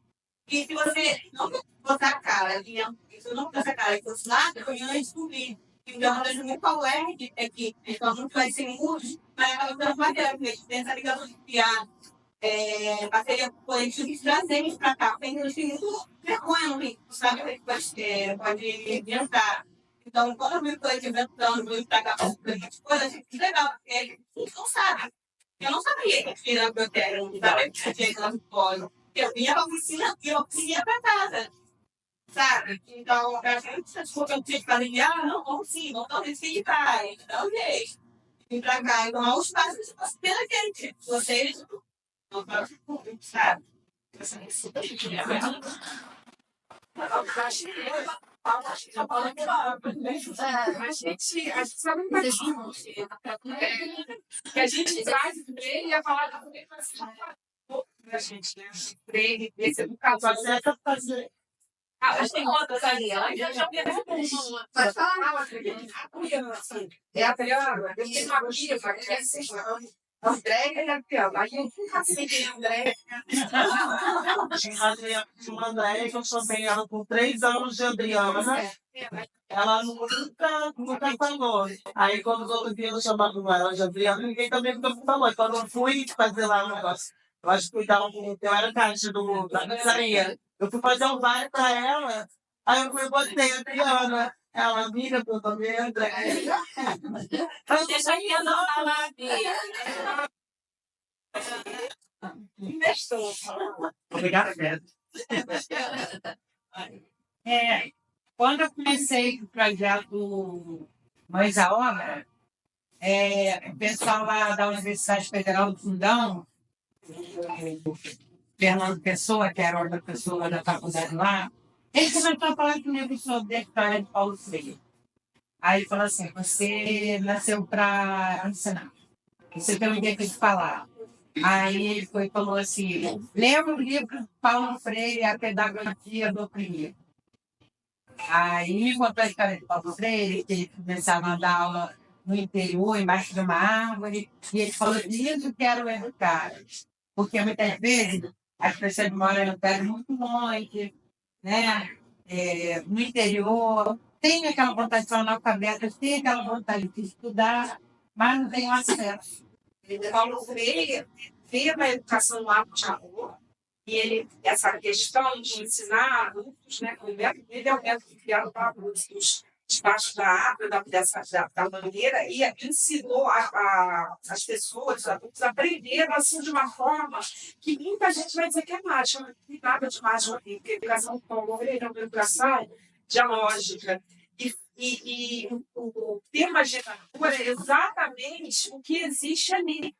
E se você não botar a cara, se eu não botar essa cara e fosse lá, eu ia descobrir. Então, eu não sei qual é que então não vai ser muros, mas ela não vai ter, porque a gente tem essa ligação de criar parceria com coletivos e trazer eles para cá. Tem gente que tem muito vergonha no Rio, sabe? Pode inventar. Então, quando eu vi o coletivo entrando, vou para cá, coisa que legal, porque a gente não sabe. Eu não sabia que era biblioteca, não sabia que tinha lá no polo. Eu vinha para a oficina e eu ia para casa, sabe? Então, a gente, se for que eu tinha que fazer, não, vamos sim, vamos dar um risquinho de praia, dá um jeito. Vim para cá, então, aos passos, pela gente, vocês, não para o público, sabe? A gente sabe um pouquinho que a gente traz bem e a falar da comunicação. A gente, né? Freire, esse educador. Mas tem outras ali. Ela já pode falar. É a Triana. Eu tenho uma amiga que é assim. André e a Triana. A gente nunca sei quem é André. Tinha uma André que eu chamei ela por 3 anos de Adriana. Ela nunca falou. Aí, quando os outros dias eu chamava ela de Adriana, ninguém também nunca falou. Quando eu fui fazer lá o negócio, eu acho que cuidava com eu era caixa da pizzaria. Eu fui fazer um baile pra ela, aí eu fui botei a Adriana. Ela, amiga, eu também André. Então, deixa aqui a não falar, investou. Obrigada, Beto. Quando eu comecei o projeto Mães à Obra, o pessoal lá da Universidade Federal do Fundão Fernando Pessoa, que era outra pessoa da faculdade lá, ele começou a falar comigo sobre a história de Paulo Freire. Aí ele falou assim, você nasceu para ensinar. Você tem um jeito de falar. Aí ele foi e falou assim, lembra o livro Paulo Freire, A Pedagogia do Oprimido. Aí me contou a história de Paulo Freire, que ele começava a dar aula no interior, embaixo de uma árvore, e ele falou, isso que era o educar. Porque muitas vezes as pessoas moram em lugares muito longe, né? No interior, tem aquela vontade de ser analfabeta, tem aquela vontade de estudar, mas não tem acesso. Paulo Freire veio a educação no hábito de amor, e ele, essa questão de ensinar adultos, né, o método dele é o método criado para adultos, debaixo da árvore, da mangueira, e ensinou as pessoas, os adultos, a aprender assim, de uma forma que muita gente vai dizer que é mágica, não tem nada de mágica, porque a educação do Paulo Freire é uma educação dialógica. E o tema geratura é exatamente o que existe ali,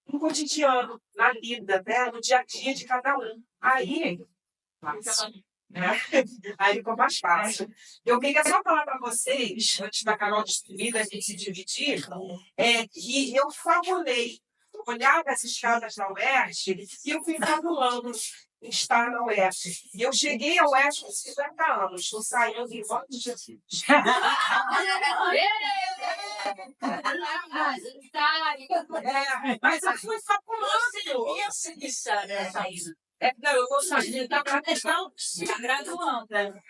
no cotidiano, na vida, né? No dia a dia de cada um. Aí ficou mais fácil. Eu queria só falar para vocês, antes da Carol distribuir, a gente se dividir, que eu fabulei, olhava as escadas da UERJ e eu fui fabulando estar na UERJ. E eu cheguei à UERJ com 50 anos, estou saindo em volta de Jesus. Mas eu fui fabulando. Não, eu gostaria de estar para a questão da graduanda.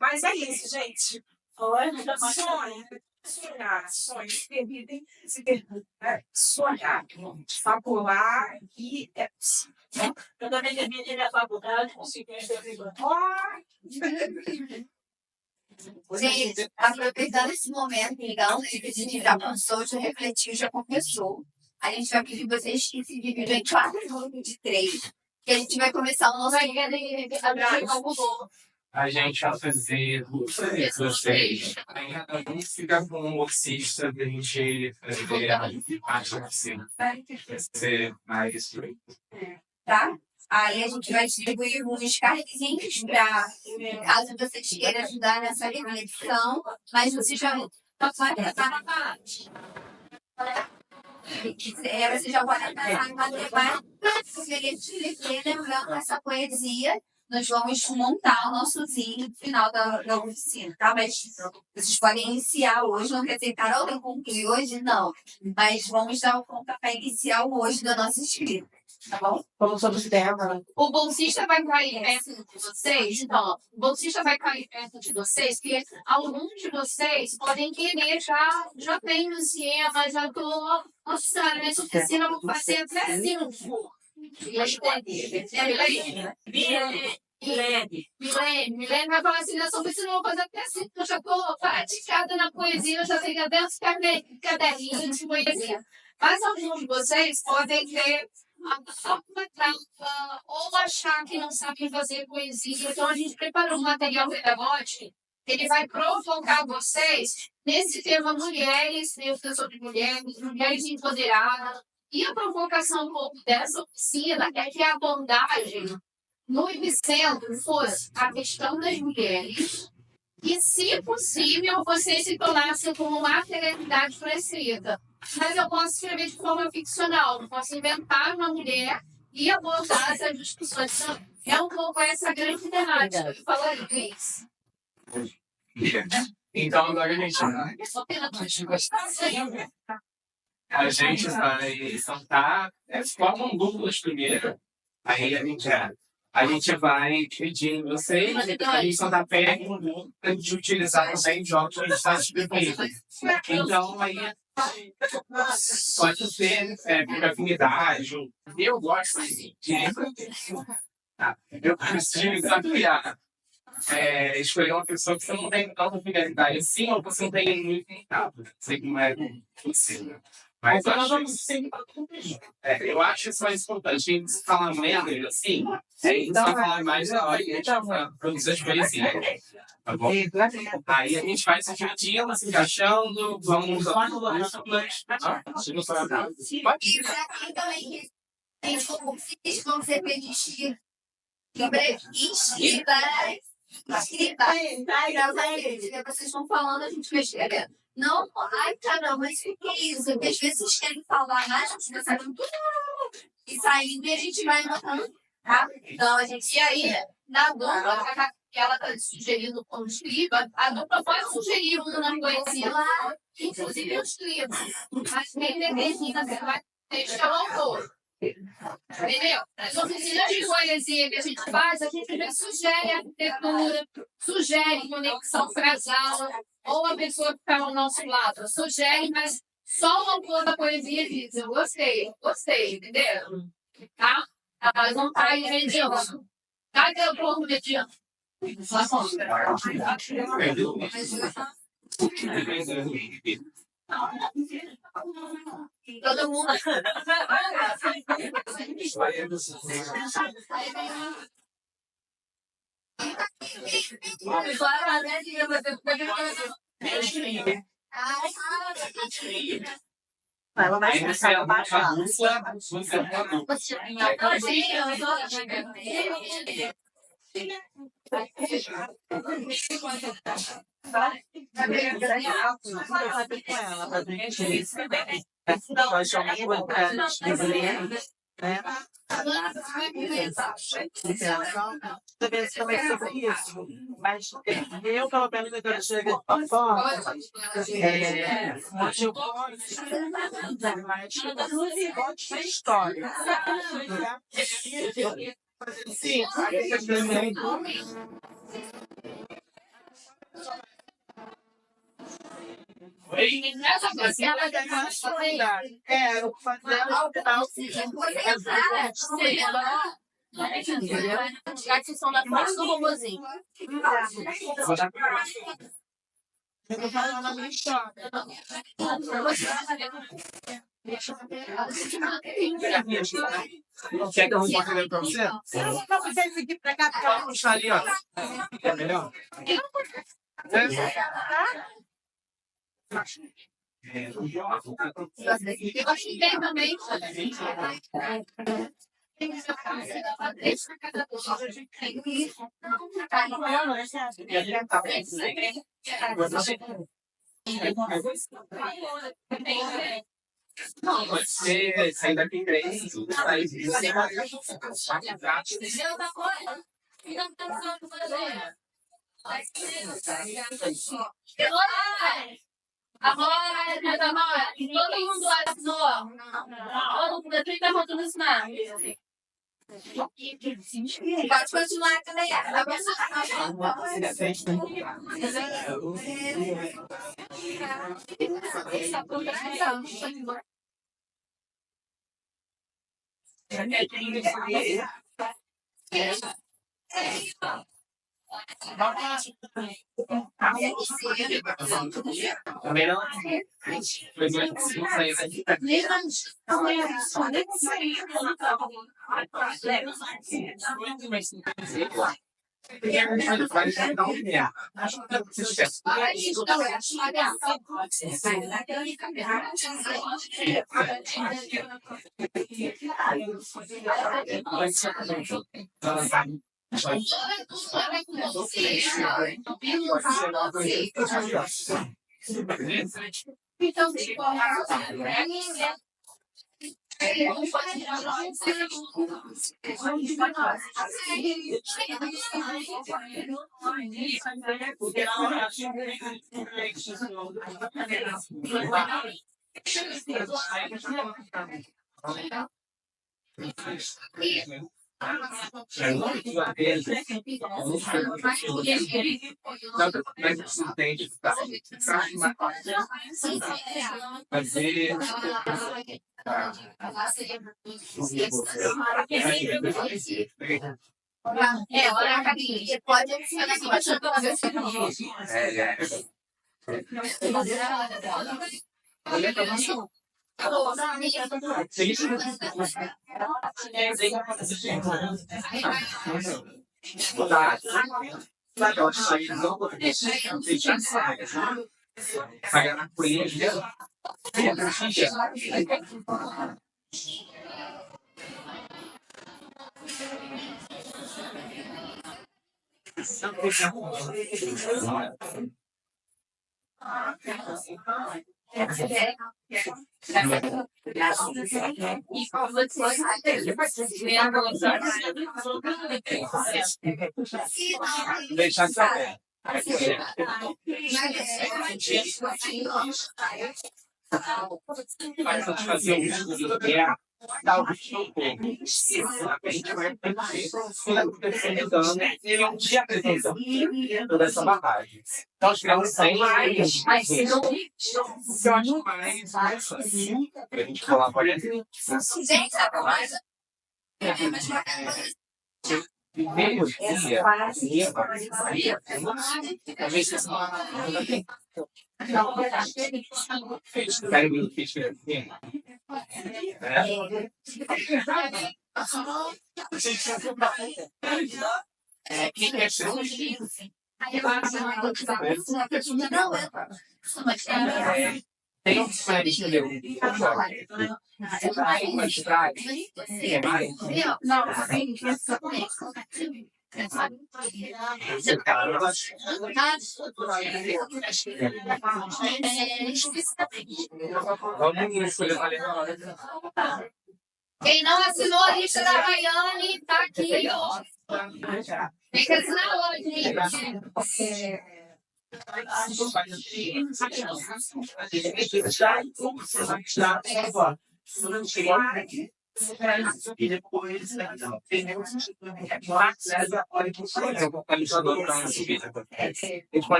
Mas é isso, gente. Sonhar, sonhar, fabular e é possível. Eu também terminei minha faculdade com 50 anos. Gente, aproveitando esse momento legal, que a gente já pensou, já refletiu, já conversou. A gente vai pedir vocês que se dividam em 4 grupos de 3, que a gente vai começar o nosso A gente vai fazer vocês. Aí cada um fica com um bolsista pra gente fazer a parte assim. Vai ser mais straight. Tá? Aí a gente vai distribuir uns cardzinhos para caso vocês queiram ajudar nessa reflexão, mas você já vai pensar na parte. Você já pode pensar em matemática, lembrando essa poesia. Nós vamos montar o nosso zinho no final da oficina, tá? Mas vocês podem iniciar hoje, não quer dizer, Carol, tem que concluir hoje? Não. Mas vamos dar o pontapé inicial hoje da nossa escrita, tá bom? Vamos sobre o tema. O bolsista vai cair perto de vocês, então, o bolsista vai cair perto de vocês, porque alguns de vocês podem querer, já tem no esquema, já estou mostrando, nessa oficina eu vou fazer até 5. Milene vai falar assim, nessa oficina eu vou fazer até 5, eu já estou praticada na poesia, eu já tenho até os caderninhos de poesia. Mas alguns de vocês podem ter uma trampa ou achar que não sabem fazer poesia. Então, a gente preparou um material pedagógico que ele vai provocar vocês nesse tema mulheres, sobre mulheres empoderadas. E a provocação um pouco dessa oficina é que a abordagem no epicentro fosse a questão das mulheres e, se possível, vocês se tornassem como materialidade para a escrita. Mas eu posso escrever de forma ficcional, eu posso inventar uma mulher e abordar essas discussões. É um pouco essa grande temática que eu falaria isso. Então agora a gente vai sentar, formam duplas primeiro. Aí a gente vai pedir vocês, a gente sentar perto de utilizar também jogos que está disponível. Então aí pode ser afinidade. Eu gosto de eu preciso desafiar. Escolher uma pessoa que você não tem tanta fidelidade assim, ou você não tem muito contato. Sei que não é possível. Mas eu acho isso mais importante. A gente fala menos assim, a gente vai falar mais da hora e a gente vai produzir as poesias. Tá bom? Aí a gente vai se dividindo, se encaixando, vamos usar duplas. E para quem também Gente, como vocês vão ser pedir vocês estão falando, a gente pesquisa. Não, ai, caramba, mas o que é isso? Porque às vezes vocês querem falar mais, a gente vai sabendo tudo. E saindo e a gente vai notando, tá? Então, a gente, e aí, na dupla, que ela está sugerindo como escriba, a dupla pode sugerir uma na poesia lá, inclusive eu escrevo. Mas quem determina se vai deixar o autor. Entendeu? As oficinas de poesia que a gente faz, a gente sugere arquitetura, sugere conexão frasal, ou a pessoa que está ao nosso lado sugere, mas só o autor da poesia diz: eu gostei, entendeu? Tá? Mas não está aí mediano. Cadê o povo mediano? Todo mundo. Ela vai começar a baixar. Mas eu, pelo menos, eu quero chegar a forma. Mas eu gosto de história. Sim, eu fazer a questão da parte do robozinho. eu tô falando a minha história. Quer que eu vou fazer pra você? Não, vocês aqui pra cá, pra puxar ali, ó. É melhor? Eu acho que tem também. Não, pode ser sair daqui em três, sair de Agora, todo mundo avisou. Todo mundo aqui tá botando isso na. Pode continuar também. também não. Mas eu preciso sair daqui. Porque a gente vai dar um merda. Acho que eu preciso Então, olha a cabine. Pode adicionar aqui, mas eu tô E como você Deixar saber. Vai fazer um estudo que é dar o estudo. A gente vai ele um dia apresenta toda essa barragem. Então, os crianças têm Mas se não. o que eu acho mais assim, pra gente falar com a gente. Gente, sabe mais? Primeiro dia, às vezes você quero que fiz quem quer ser tem um diferente de uma estrada é mais vamos escolher Quem não assinou a lista da Rayane, tá aqui, ó. Tem que assinar hoje, gente. E depois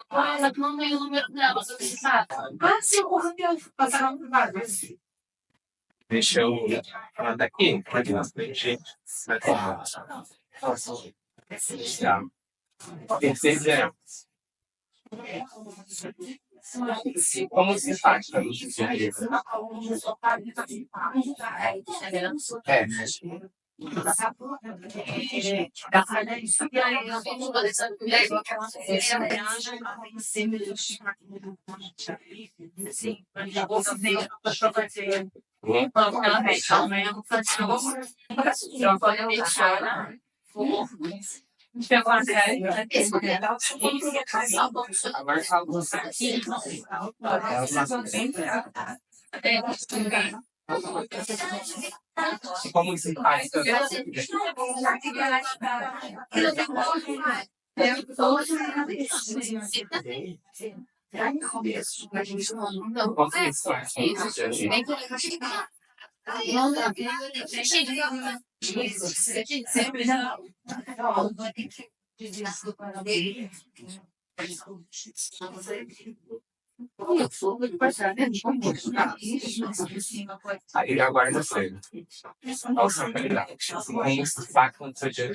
Ela não tem o número dela, você sabe? Ah, sim, o Ramiro passaram por vários. deixa eu falar daqui aqui na frente. Terceiro como se faz para isso? Como se faz? Aí agora não sei. Nossa, verdade. Tem esse fato no seu dia.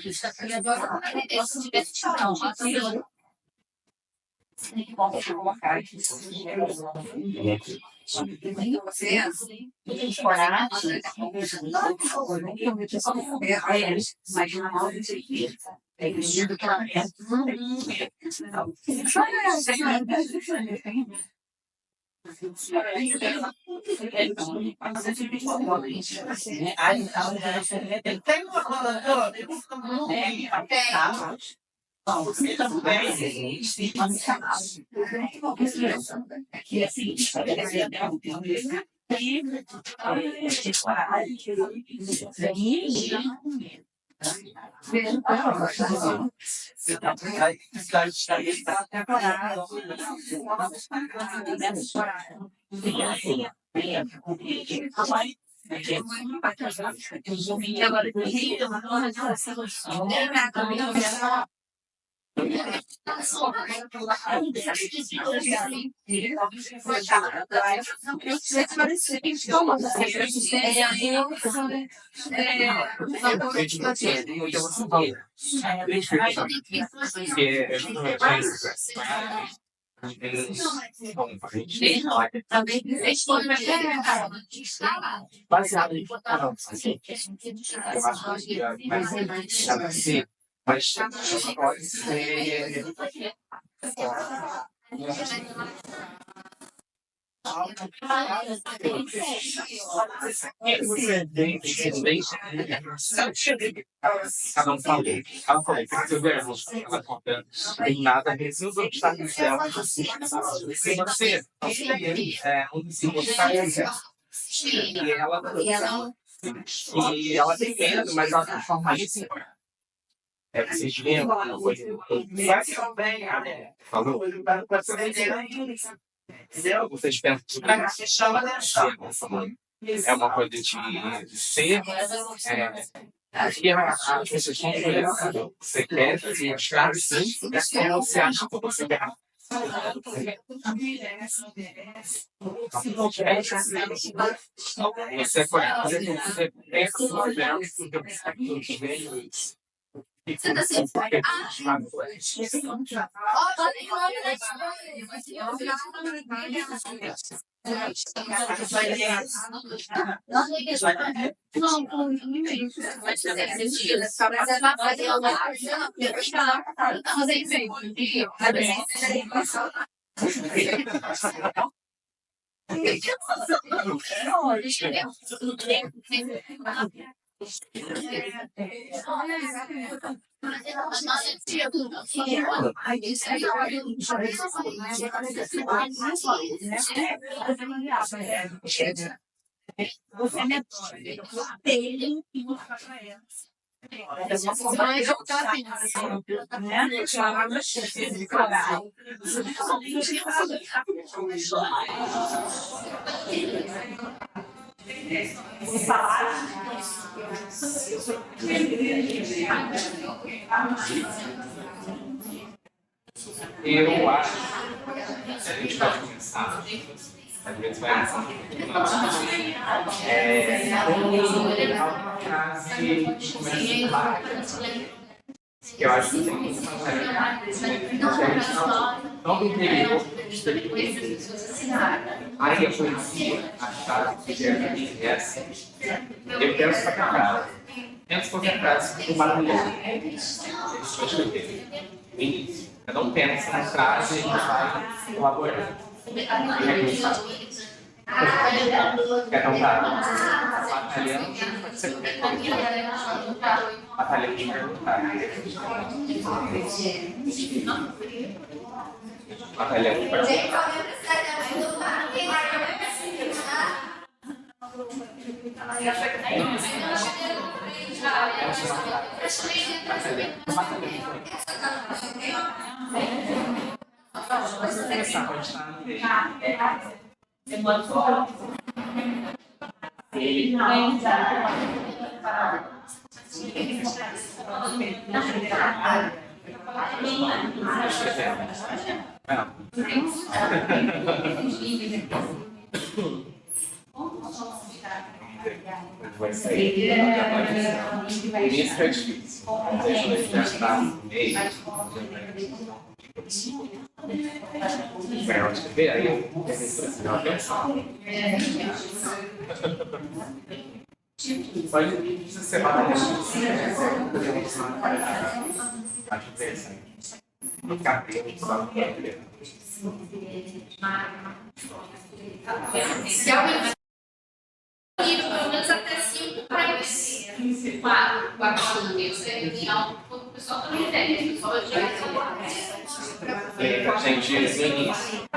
tem uma coisa Também vocês foram Baseado em mas pode ser cada um falou. Ela falou, perseveramos, ela conta, tem nada a ver se os obstáculos dela. Se você se e ela tem medo, mas ela transforma isso em vocês lembram uma coisa? Vai ser bem, né? Falou? Entendeu? Vocês pensam que é uma coisa de ser. Aqui as pessoas estão conhecendo. Você quer fazer os caras sim, você acha que você quer. Você conhece. Você tá sendo Eu acho que a gente pode começar. Às vezes vai uma frase que eu acho que tem que não do interior, aí a poesia, achar que é essa. Eu penso para cá. Penso qualquer frase uma mulher. Isso vai escrever. No início. Cada um pensa na frase e vai elaborando. Quer cantar? Batalhando pode ser batalhando de perguntar. Batalhando de perguntar. Vai sair. Isso é difícil. Deixa eu estar no meio. Vai onde ver aí? Pode ser batalha. Acho interessante. No cabelo, só no cabelo. Se alguém pelo menos até 5 para esse 4 do meu cerimonial, o pessoal também tem, o pessoal já Gente, início.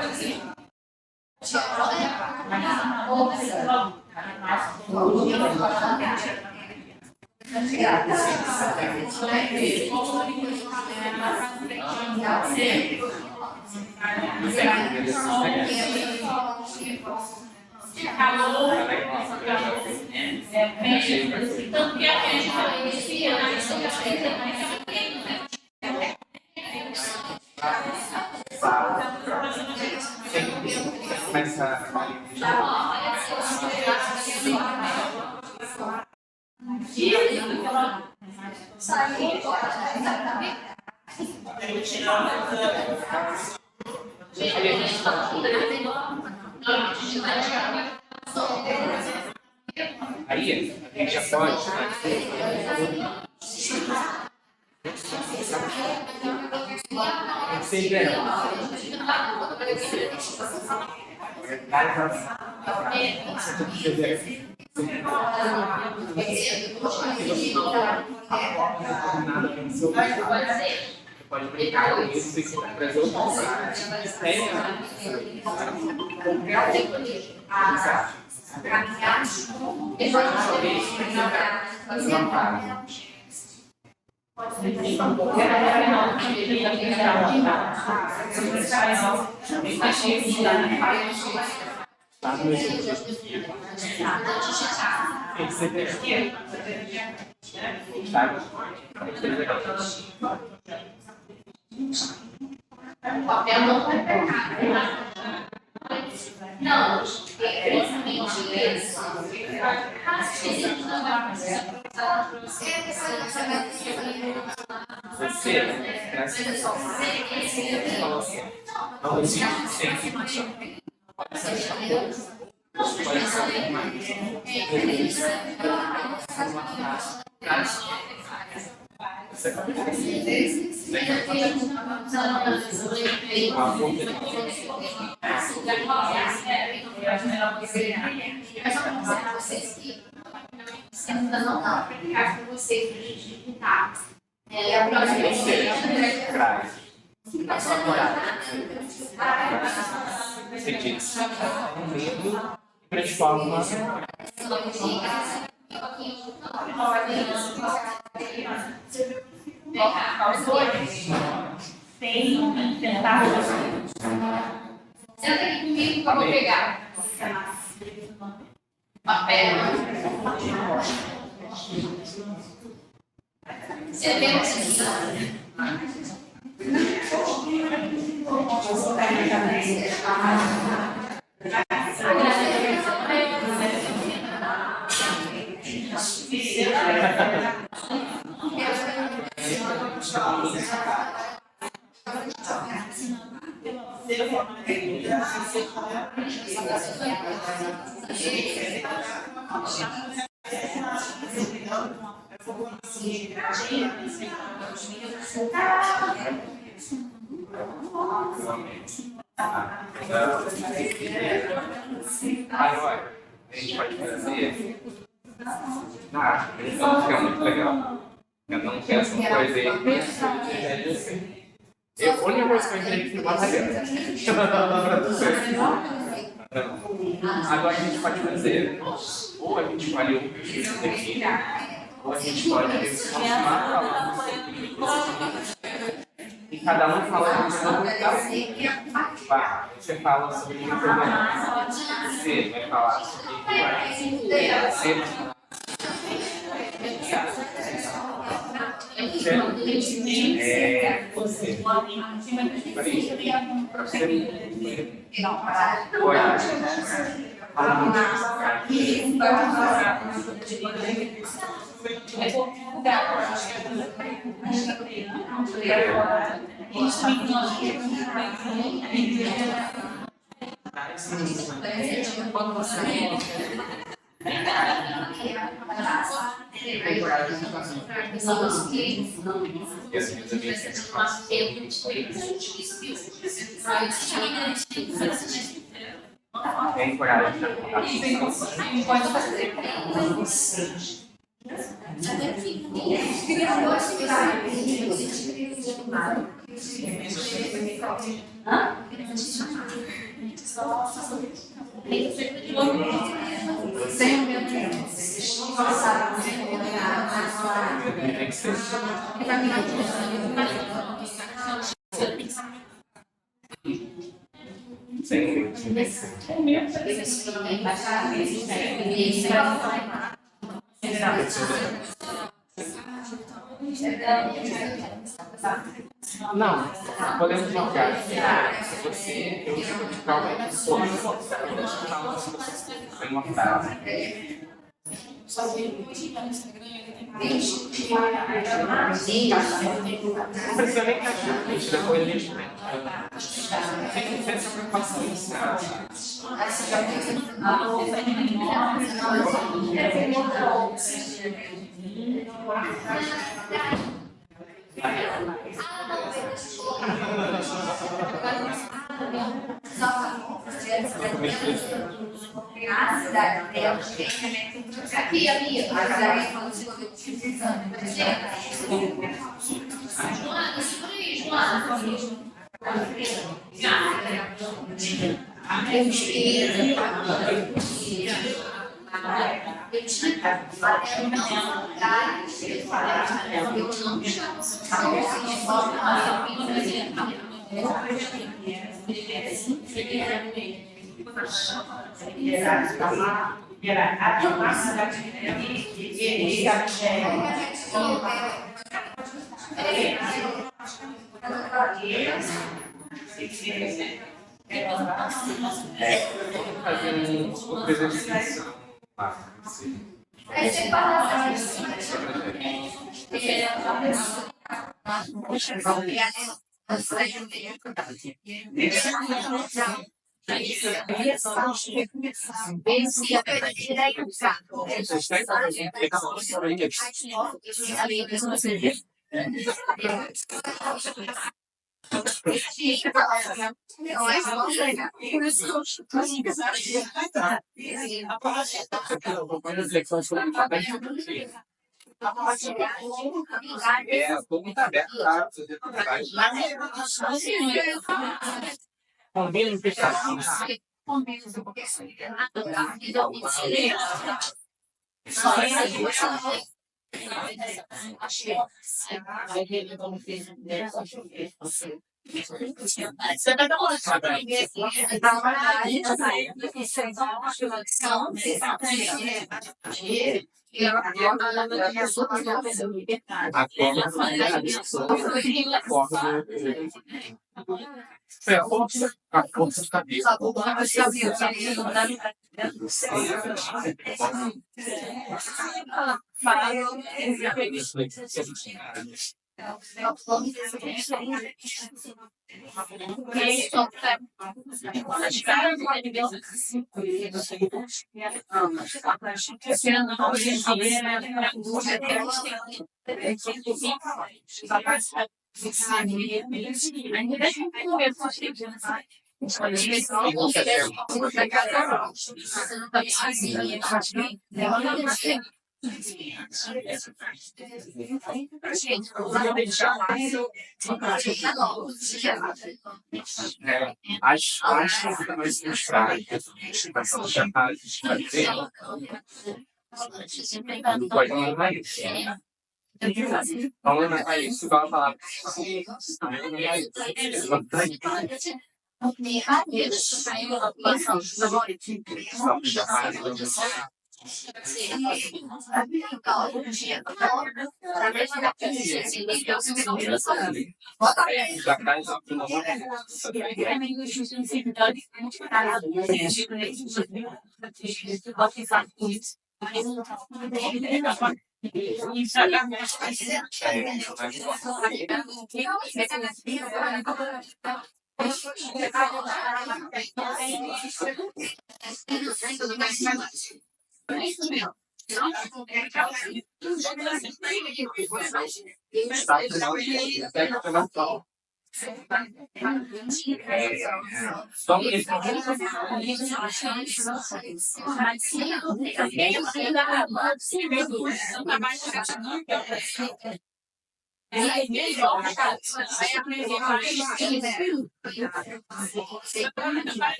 tanto que a gente esse ano Começa Aí a gente já pode. Pode brincar com isso e se trazer o contrário. O papel não vai pegar. Não, principalmente isso. Não existe sempre. Você diz, medo transforma Senta aqui comigo que eu vou pegar. Papel. Você vê Aí, olha, a gente pode fazer. Ah, então fica muito legal. Eu não quero essa coisa aí. A única coisa que eu entendi foi batalhando. Agora a gente pode fazer. Ou a gente escolhe um daqui, ou a gente pode continuar falando. E cada um fala sobre você fala sobre o problema. Você vai falar sobre o que vai ser. Você. Para tem coragem. Pode fazer. Não, podemos jogar. Se você, eu vou ficar uma pessoa, foi uma frase. Não precisa nem cachorro, gente. Depois a gente. Tem que ter essa preocupação inicial. Aqui, amiga. Fazer uma coisa de ficção. Sim. Vocês têm como está aberto para fazer trabalho. Combina em fechar. A força de cabeça. As faixas que nós mostramos, vai ser chamado de fazer, não pode falar isso. Falando a isso, vai falar.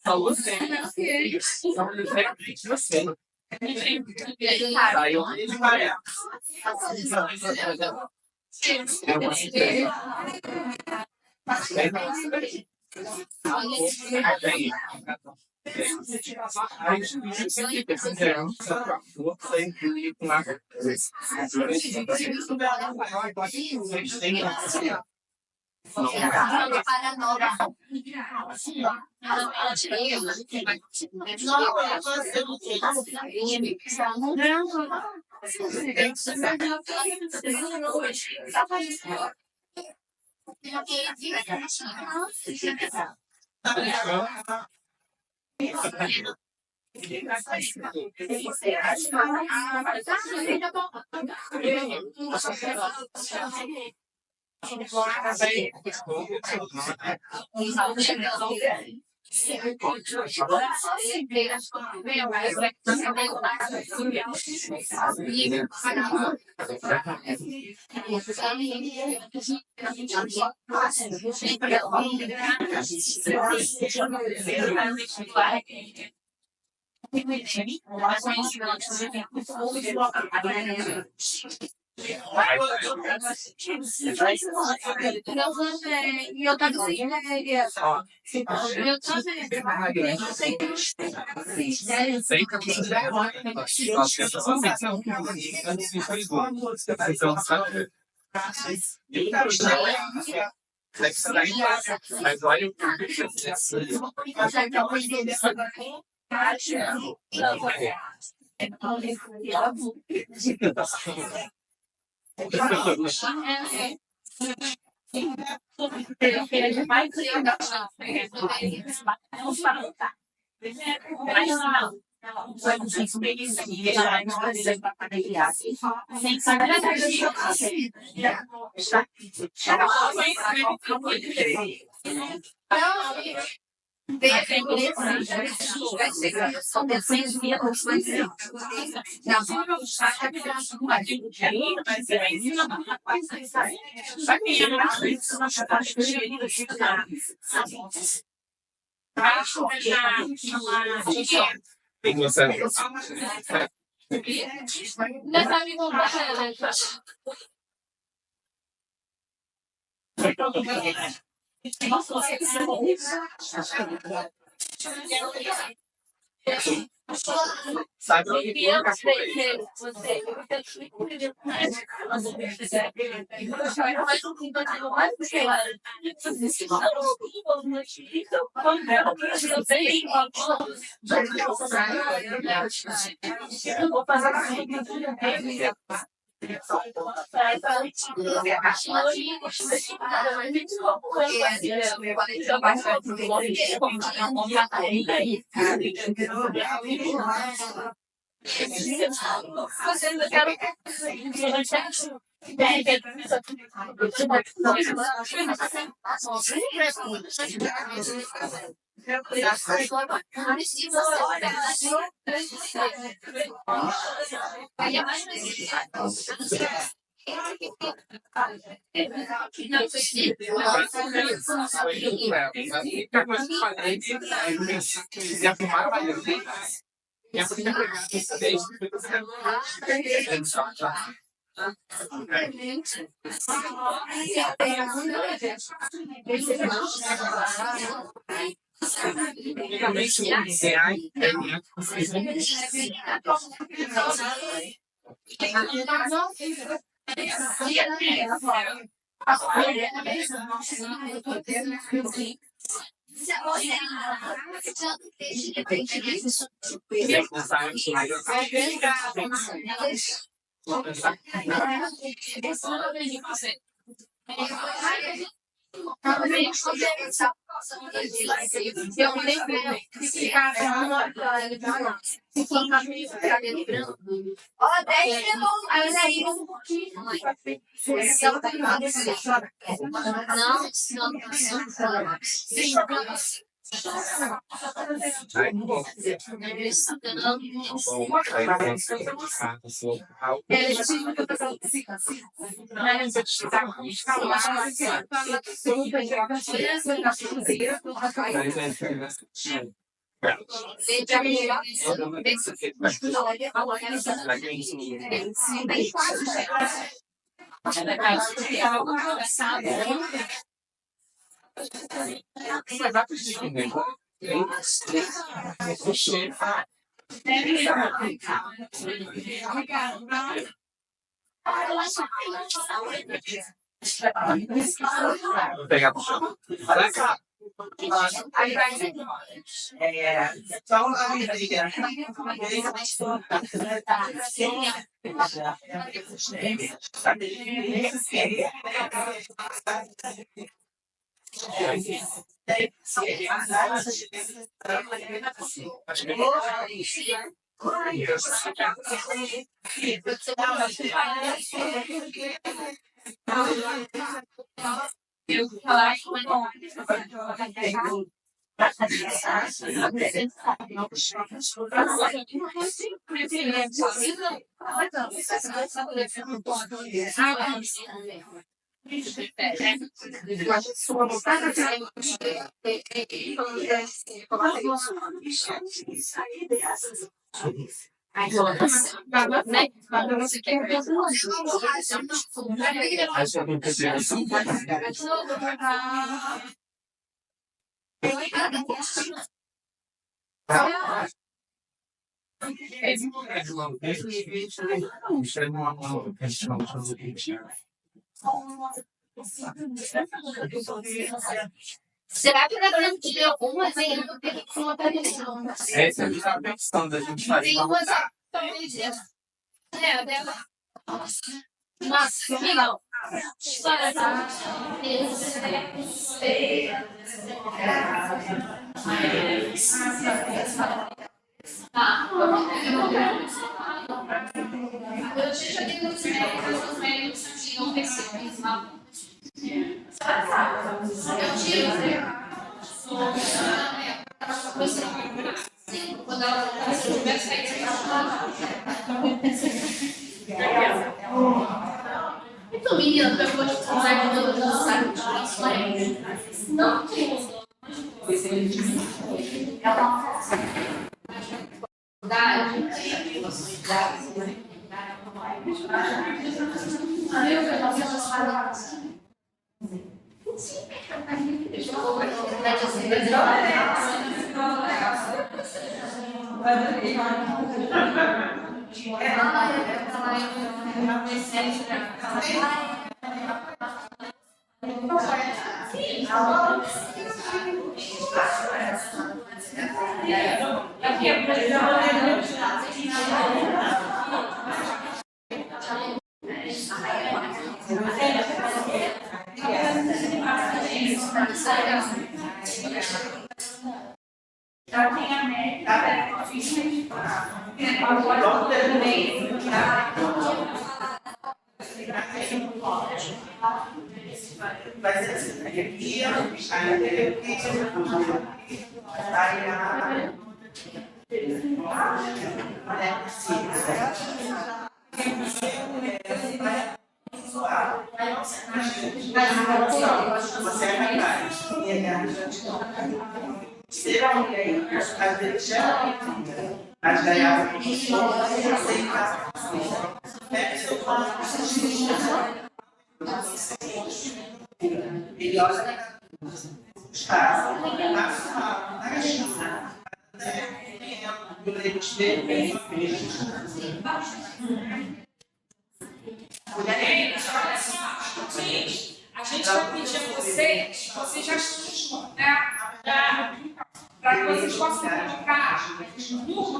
Falou sério. Você. Aí eu falei de variar. Para nova. Mas olha o tem você. Sabe o que é Vou pegar pro chão. Vai cá. Aí vai Só uma amiga. Acho que Eu vou falar com você quer ver será que dá pra gente ler algumas aí? Eu tenho que uma televisão. essa é a versão da gente fazer. Tem umas é, dela. Nossa, legal. Eu já tenho os médicos tinham recebido uma. Eu tiro, quando ela se eu tivesse saído, então, menina, eu vou te falar que eu não sabe de não tem Você é capaz. Será que aí às vezes já as ganhar a gente vai pedir a vocês já estudam, né? Para que vocês possam colocar no grupo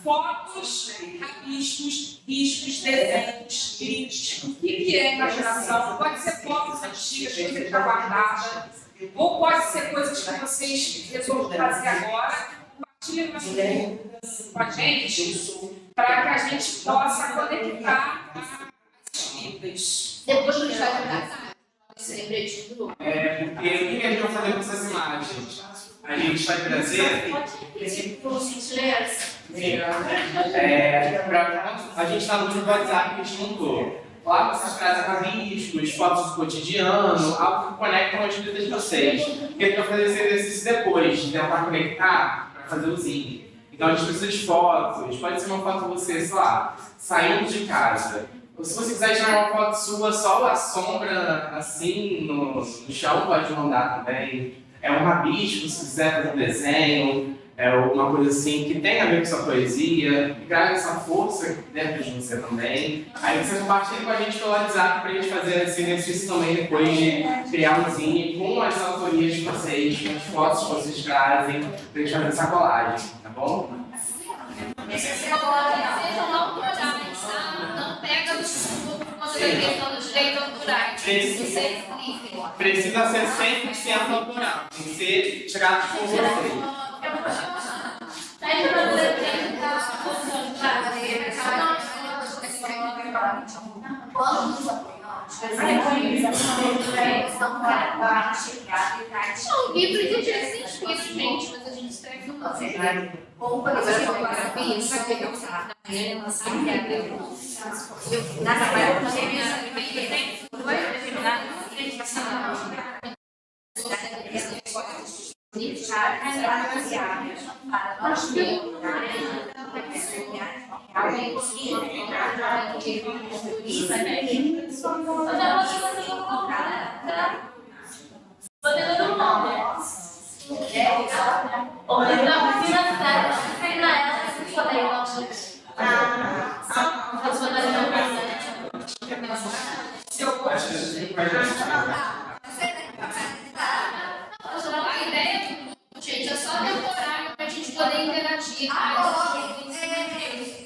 fotos, riscos, desenhos, vídeos, o que é imaginação. Pode ser fotos antigas que você está guardada, ou pode ser coisas que vocês resolvam fazer agora. Compartilhem com a gente, para que a gente possa conectar as vidas. Depois a gente vai jogar esse lembrete do grupo. Porque o que a gente vai fazer com essas imagens? a gente vai trazer. A gente está no grupo do WhatsApp que a gente montou. Lá vocês trazem rabiscos, fotos do cotidiano, algo que conectam as vidas de vocês. Porque a gente vai fazer esse exercício depois, de tentar conectar para fazer o zine. Então a gente precisa de fotos, pode ser uma foto de você, sei lá, saindo de casa. Ou se você quiser tirar uma foto sua, só a sombra assim no chão, pode mandar também. É um rabisco, se quiser fazer um desenho, é uma coisa assim que tem a ver com sua poesia, que traz essa força dentro de você também. Aí você compartilha com a gente pelo WhatsApp pra gente fazer esse exercício também depois de criar um zine com as autorias de vocês, com as fotos que vocês trazem, pra gente fazer essa colagem, tá bom? Sejam autorais, tá? Não pega do fundo por conta da questão dos direitos autorais. Precisa ser 100% autoral, tem que ser tirado por vocês. O livro a gente é inscrito, gente, mas a gente escreve no papel. Ou, por exemplo, a ideia, gente, é só temporário para a gente poder interagir.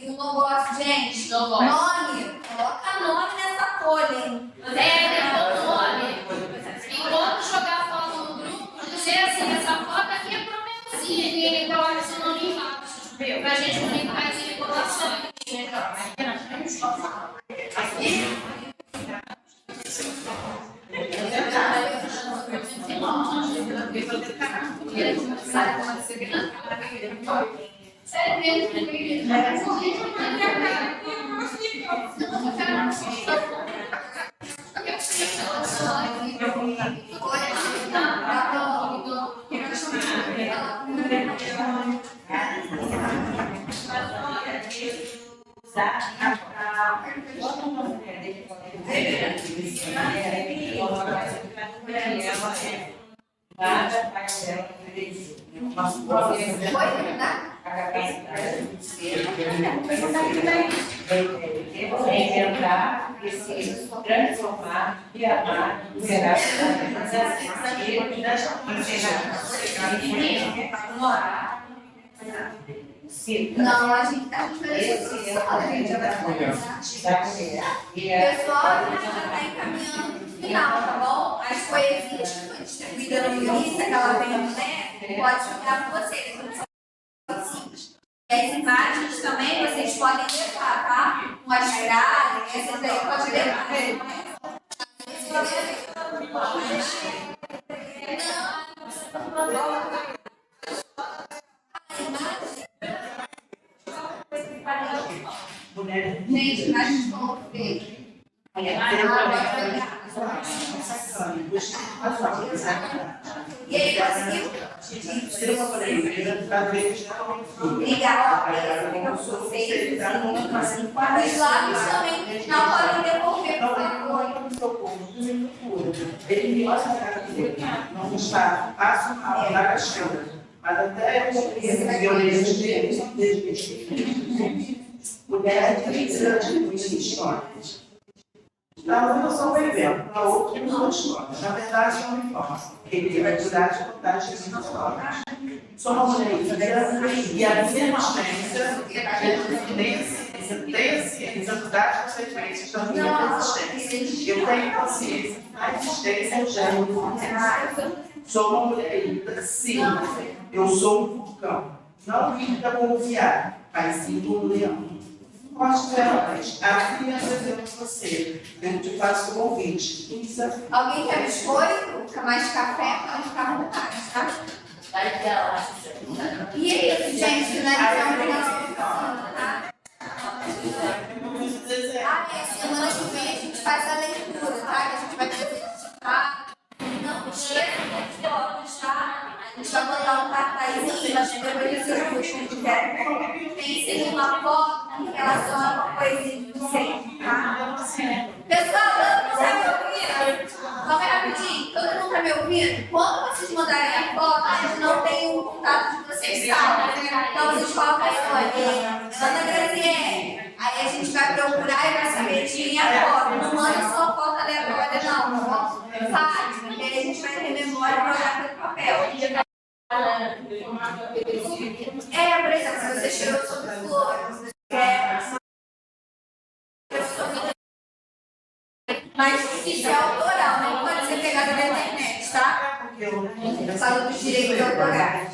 Eu não gosto, gente. Não gosto. Nome. Coloca nome nessa folha, hein? Depois o nome. E quando jogar a foto no grupo, dizer assim, essa foto aqui é para o meu zine, e ele coloca seu nome embaixo. Para a gente comunicar as informações. Transformar e amar será Não, a gente tá diferente. Pessoal, a gente já está encaminhando para o final, tá bom? As poesias que foi distribuída no início, aquela vem, né? Pode ficar com vocês. E as imagens também vocês podem levar, tá? Com as frases, essas daí pode levar. Gente, mas como fez? E aí, conseguiu? Obrigada. Os lábios também não podem devolver, por favor. Ele me mostra a cara dele, não está fácil da caixinha, mas até as violências dele, mulher de 20 anos de muitas histórias. Na uma eu sou um evento, na outra eu sou histórias. Na verdade, não me importa. Ele vai cuidar de contar as histórias. Sou uma mulher e a minha existência das consequências da minha existência. Eu tenho consciência da existência do gênero. Sou uma mulher linda, sim. Eu sou um vulcão. Não linda como viado, mas sim como leão. Gosto dela, mas assim eu apresento você. Eu te faço um convite. Alguém quer biscoito? Quer mais café? Pode ficar à vontade, tá? E é isso, gente. Finalizando o nosso oficina, tá? Semana que vem a gente faz a leitura, tá? Que a gente vai exercitar. Não esqueça dos blocos, tá? A gente vai botar um cartazinho, nós preparadores que quiserem. Pensem uma foto em relação a uma coisinha de vocês, tá? Pessoal, todo mundo tá me ouvindo? Calma aí rapidinho, todo mundo tá me ouvindo? Quando vocês mandarem a foto, a gente não tem o contato de vocês, tá? Então vocês colocam aí, olha, Ana Graziele. Aí a gente vai procurar e vai saber de quem é a foto. Não manda só foto aleatória, não. Faz, porque aí a gente vai ter memória para olhar pelo papel. Por exemplo, se você tirou sobre flores, você quer. Mas isso é autoral, não pode ser pegado da internet, tá? Fala dos direitos autorais.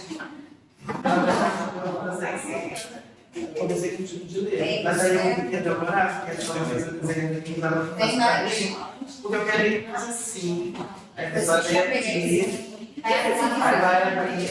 Como executivo de lei. Mas aí eu queria demorar, porque a sua coisa que Tem mais. porque eu quero ir assim. É só ter aqui. Aí vai abrir.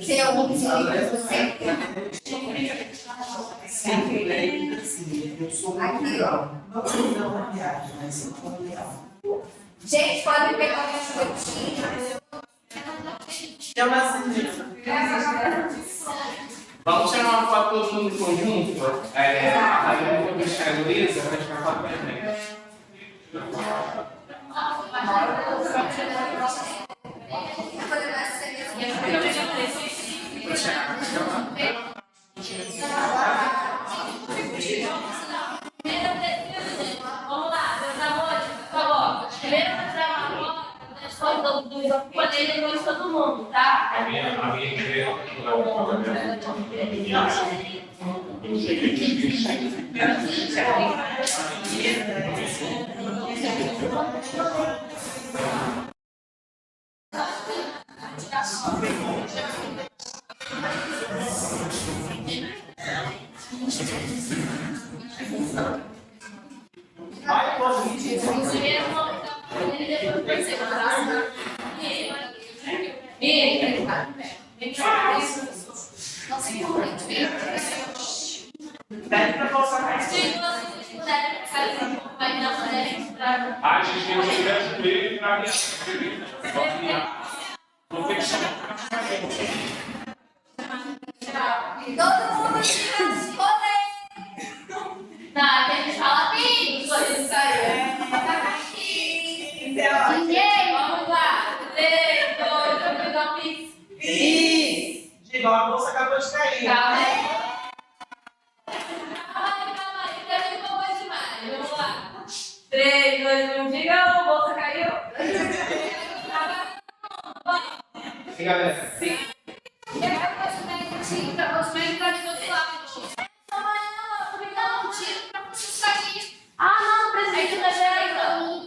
Tem algum direito você? Aqui, ó. Gente, pode pegar um biscoitinho. Vamos tirar uma foto todo mundo em conjunto? Aí eu vou deixar a Luísa para tirar foto também. Vamos lá, meus amores, por favor. Primeiro vou tirar uma foto do poder e depois todo mundo, tá? A minha a gente tem que ver ele para Todo mundo tira as fotos. Tá, a gente fala bem, sorriso saiu. Ninguém, vamos lá. 3, 2, vamos pegar um pix. Diga, a bolsa acabou de cair. Calma aí. Calma aí, que a gente ficou demais. Vamos lá. 3, 2, 1, diga, a bolsa caiu. E galera? Sim. Pra você entrar do outro lado. Não, tira pra você sair. Ah, não, presidente da direita.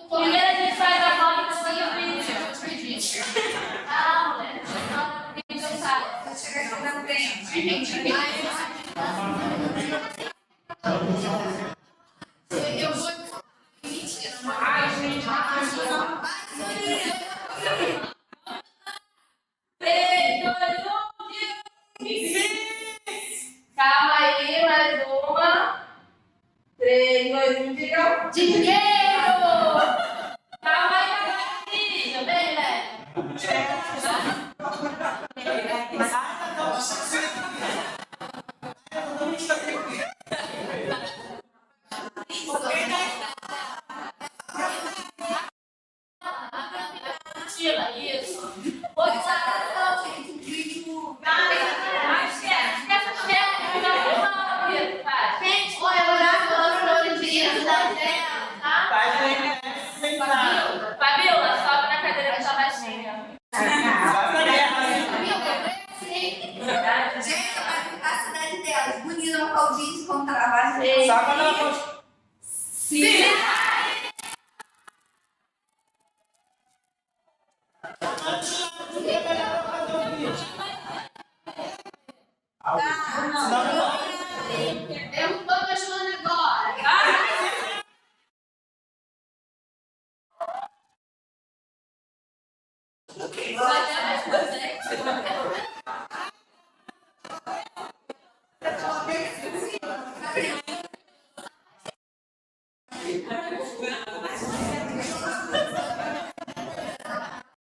Primeiro a gente faz a volta assim, o vídeo. Ah, mulher. Vou chegar aqui na frente. Eu vou. Ai, gente, Calma aí, mais uma. 3, 2, 1, diga. Dinheiro! Calma aí, filho. Vem, velho. Tira isso. Pode usar. Gente, colaborar com os dias da terra, tá? Fabiola, sobe na cadeira que tá baixinha. Vai dar,